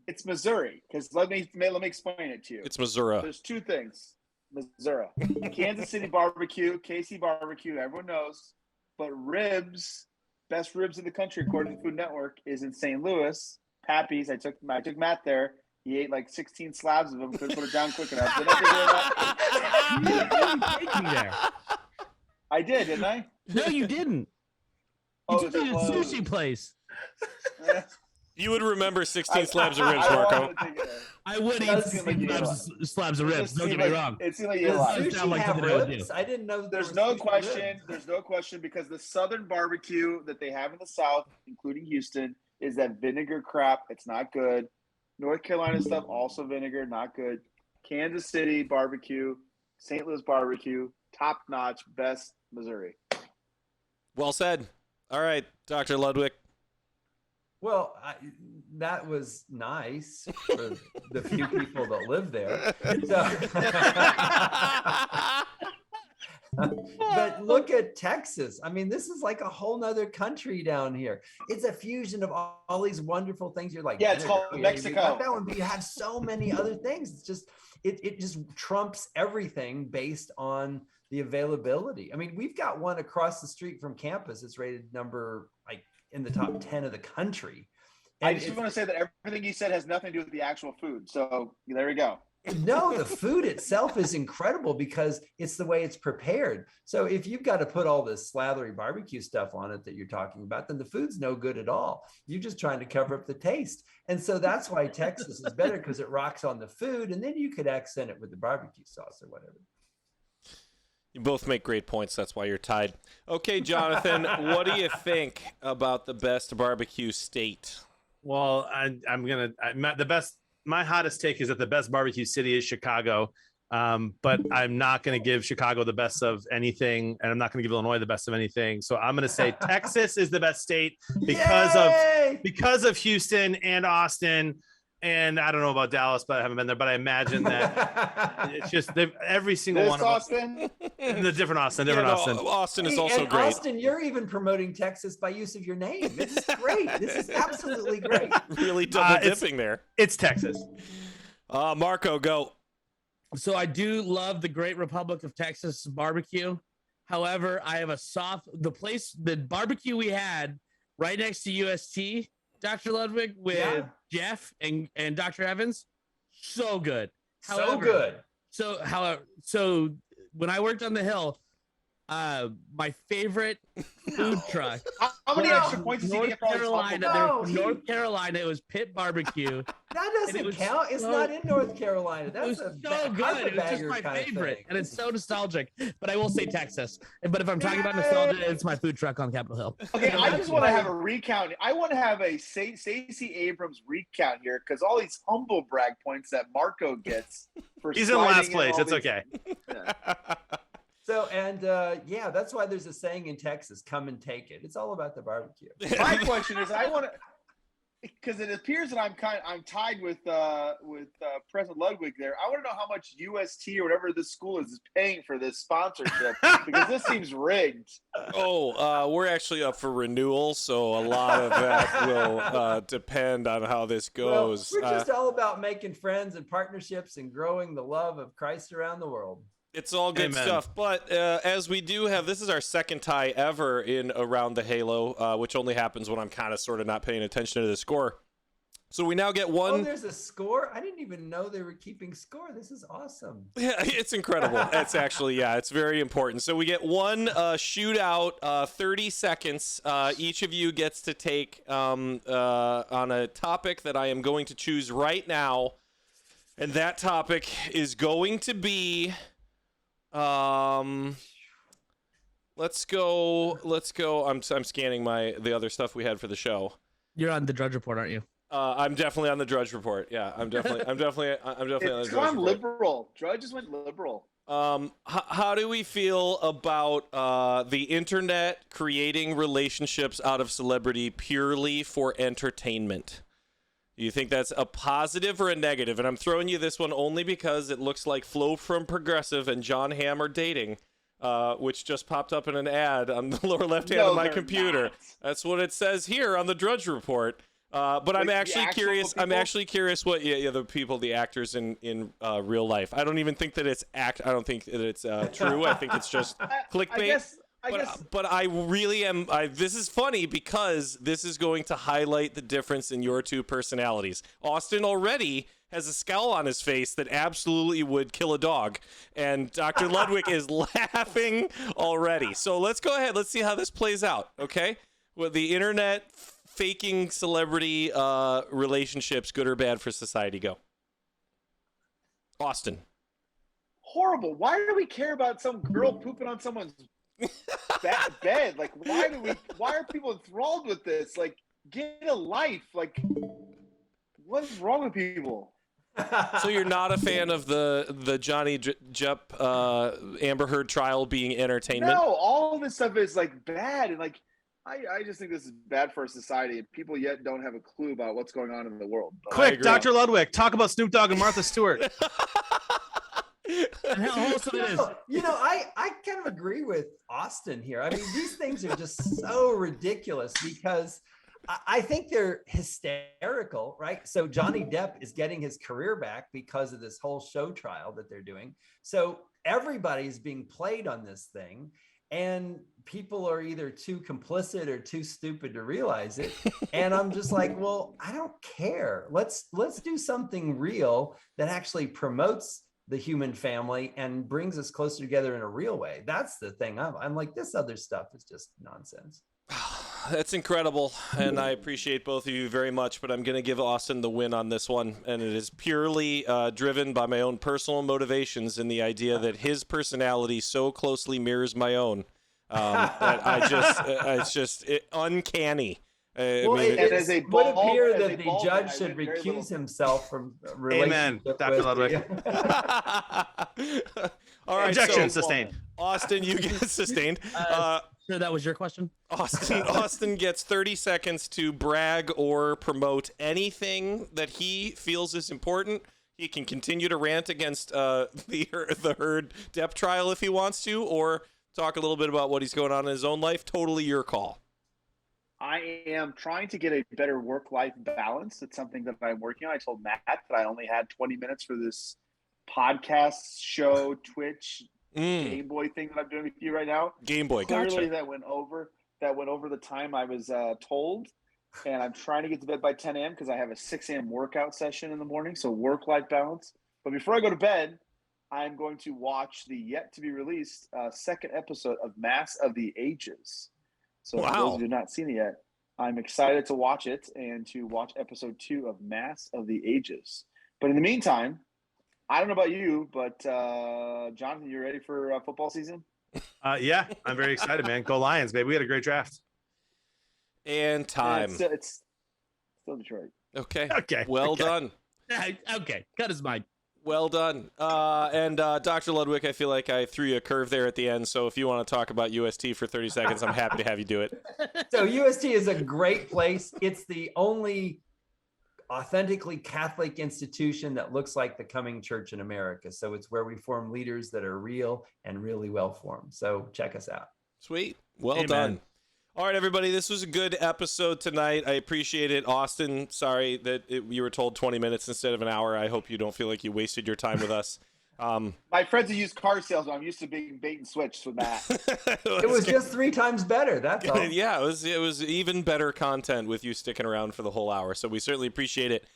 It's Missouri, because let me explain it to you. It's Missouri. There's two things. Missouri, Kansas City barbecue, KC barbecue, everyone knows. But ribs, best ribs in the country according to the Food Network, is in St. Louis. Pappy's. I took Matt there. He ate like 16 slabs of them. Couldn't put it down quick enough. Did I figure it out? You didn't take me there. I did, didn't I? No, you didn't. Oh, You took me to a sushi place. You would remember 16 slabs of ribs, Marco. I would eat Does seem like 16 slabs of ribs. Don't get me wrong. It seemed like Does you lied. Sushi sushi like have something I would do. ribs? I didn't know. There There's was no sushi question. ribs. There's no question because the Southern barbecue that they have in the South, including Houston, is that vinegar crap. It's not good. North Carolina stuff, also vinegar, not good. Kansas City barbecue, St. Louis barbecue, top notch, best Missouri. Well said. All right, Dr. Ludwig. Well, that was nice for the few people that live there. But look at Texas. I mean, this is like a whole nother country down here. It's a fusion of all these wonderful things. You're like, Yeah, it's called Mexico. That one, but you have so many other things. It's just, it just trumps everything based on the availability. I mean, we've got one across the street from campus. It's rated number like in the top 10 of the country. I just want to say that everything you said has nothing to do with the actual food. So there we go. No, the food itself is incredible because it's the way it's prepared. So if you've got to put all this slathery barbecue stuff on it that you're talking about, then the food's no good at all. You're just trying to cover up the taste. And so that's why Texas is better, because it rocks on the food, and then you could accent it with the barbecue sauce or whatever. You both make great points. That's why you're tied. Okay, Jonathan, what do you think about the best barbecue state? Well, my hottest take is that the best barbecue city is Chicago. But I'm not going to give Chicago the best of anything, and I'm not going to give Illinois the best of anything. So I'm going to say Texas is the best state because of Houston and Austin. And I don't know about Dallas, but I haven't been there. But I imagine that it's just every single one of Austin? the different Austin. Austin is also great. Austin, you're even promoting Texas by use of your name. This is great. This is absolutely great. Really double dipping there. It's Texas. Marco, go. So I do love the Great Republic of Texas barbecue. However, I have the barbecue we had right next to UST, Dr. Ludwig, with Jeff and Dr. Evans, so good. So when I worked on the Hill, my favorite food truck. How many extra points did you get for all these humble brags? North Carolina, it was Pit Barbecue. That doesn't count. It's not in North Carolina. That's so good. It was just my favorite, and it's so nostalgic. But I will say Texas. But if I'm talking about nostalgia, it's my food truck on Capitol Hill. Okay, I just want to have a recount. I want to have a Stacey Abrams recount here, because all these humble brag points that Marco gets for he's in last place. It's okay. Yeah. So, and that's why there's a saying in Texas, come and take it. It's all about the barbecue. My question is, I want to, because it appears that I'm tied with President Ludwig there. I want to know how much UST or whatever this school is paying for this sponsorship, because this seems rigged. We're actually up for renewal, so a lot of that will depend on how this goes. Well, we're just all about making friends and partnerships and growing the love of Christ around the world. It's all good Amen. stuff, but as we do have, this is our second tie ever in Around the Halo, which only happens when I'm kind of sort of not paying attention to the score. So we now get one. Oh, there's a score? I didn't even know they were keeping score. This is awesome. Yeah, it's incredible. It's actually, it's very important. So we get one shootout, 30 seconds. Each of you gets to take on a topic that I am going to choose right now. And that topic is going to be... let's go. I'm scanning the other stuff we had for the show. You're on the Drudge Report, aren't you? I'm definitely on the Drudge Report. Yeah, I'm definitely on the Drudge Report. Liberal. Drudge just went liberal. How do we feel about the internet creating relationships out of celebrity purely for entertainment? Do you think that's a positive or a negative? And I'm throwing you this one only because it looks like Flo from Progressive and John Hamm are dating, which just popped up in an ad on the lower left hand of my computer. Not. That's what it says here on the Drudge Report. But I'm actually curious. I'm actually curious what the actors in real life. I don't even think that it's I don't think that it's true. I think it's just clickbait. But I really am. This is funny because this is going to highlight the difference in your two personalities. Austin already has a scowl on his face that absolutely would kill a dog, and Dr. Ludwig is laughing already. So let's go ahead. Let's see how this plays out. Okay, with the internet faking celebrity relationships, good or bad for society. Go, Austin. Horrible. Why do we care about some girl pooping on someone's bed? Like, why are people enthralled with this? Like, get a life. Like, what is wrong with people? So you're not a fan of the Johnny Depp Amber Heard trial being entertainment? No, all of this stuff is like bad, and like I just think this is bad for society. People yet don't have a clue about what's going on in the world. But Quick, Dr. Ludwig, talk about Snoop Dogg and Martha Stewart. And how wholesome it is. I kind of agree with Austin here. I mean, these things are just so ridiculous because I think they're hysterical, right? So Johnny Depp is getting his career back because of this whole show trial that they're doing. So everybody's being played on this thing. and people are either too complicit or too stupid to realize it. And I'm just like, well, I don't care. Let's do something real that actually promotes the human family and brings us closer together in a real way. That's the thing. I'm like, this other stuff is just nonsense. That's incredible, and I appreciate both of you very much, but I'm going to give Austin the win on this one, and it is purely driven by my own personal motivations and the idea that his personality so closely mirrors my own that it's just uncanny. Well, it is a would bald- appear as that a the bald judge man, I should read very recuse little. himself from Amen, relationship Dr. with Ludwig. All right, Objection so, sustained. Austin, you get sustained. Sure, that was your question. Austin gets 30 seconds to brag or promote anything that he feels is important. He can continue to rant against the Hurd Depp trial if he wants to, or talk a little bit about what he's going on in his own life. Totally your call. I am trying to get a better work-life balance. It's something that I'm working on. I told Matt that I only had 20 minutes for this podcast show, Twitch, Game Boy thing that I'm doing with you right now. Game Boy, Clearly, gotcha. that went over the time I was told, and I'm trying to get to bed by 10 a.m. because I have a 6 a.m. workout session in the morning. So work-life balance. But before I go to bed, I'm going to watch the yet-to-be-released second episode of Mass of the Ages. So for those who have not seen it yet, I'm excited to watch it and to watch episode 2 of Mass of the Ages. But in the meantime, I don't know about you, but Jonathan, you ready for football season? Yeah, I'm very excited, man. Go Lions, baby. We had a great draft. And time. Yeah, it's still Detroit. Okay. Okay. Well okay. done. Okay, cut his mic. Well done. And Dr. Ludwig, I feel like I threw you a curve there at the end. So if you want to talk about UST for 30 seconds, I'm happy to have you do it. So UST is a great place. It's the only authentically Catholic institution that looks like the coming church in America. So it's where we form leaders that are real and really well formed. So check us out. Sweet. Well Amen. done. All right, everybody. This was a good episode tonight. I appreciate it. Austin, sorry that you were told 20 minutes instead of an hour. I hope you don't feel like you wasted your time with us. My friend's a used car salesman. I'm used to being bait and switch with that. It was just 3 times better. That's all. Yeah, it was even better content with you sticking around for the whole hour. So we certainly appreciate it.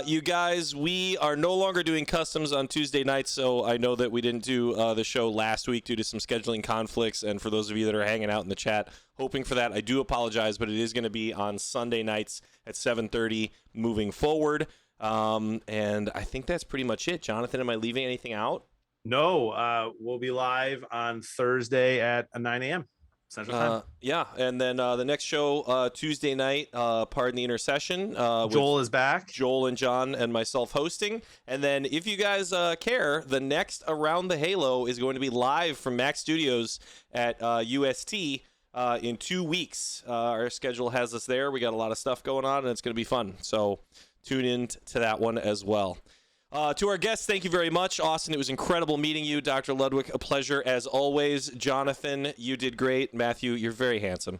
You guys, we are no longer doing customs on Tuesday nights. So I know that we didn't do the show last week due to some scheduling conflicts. And for those of you that are hanging out in the chat, hoping for that, I do apologize, but it is going to be on Sunday nights at 7:30 moving forward. And I think that's pretty much it. Jonathan, am I leaving anything out? No, we'll be live on Thursday at 9 a.m. Central Time. Yeah, and then the next show Tuesday night, Pardon the Intercession. With Joel is back. Joel and John and myself hosting. And then if you guys care, the next Around the Halo is going to be live from Mac Studios at UST in 2 weeks. Our schedule has us there. We got a lot of stuff going on, and it's going to be fun. So tune in to that one as well. To our guests, thank you very much. Austin, it was incredible meeting you. Dr. Ludwig, a pleasure as always. Jonathan, you did great. Matthew, you're very handsome.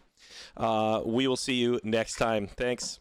We will see you next time. Thanks.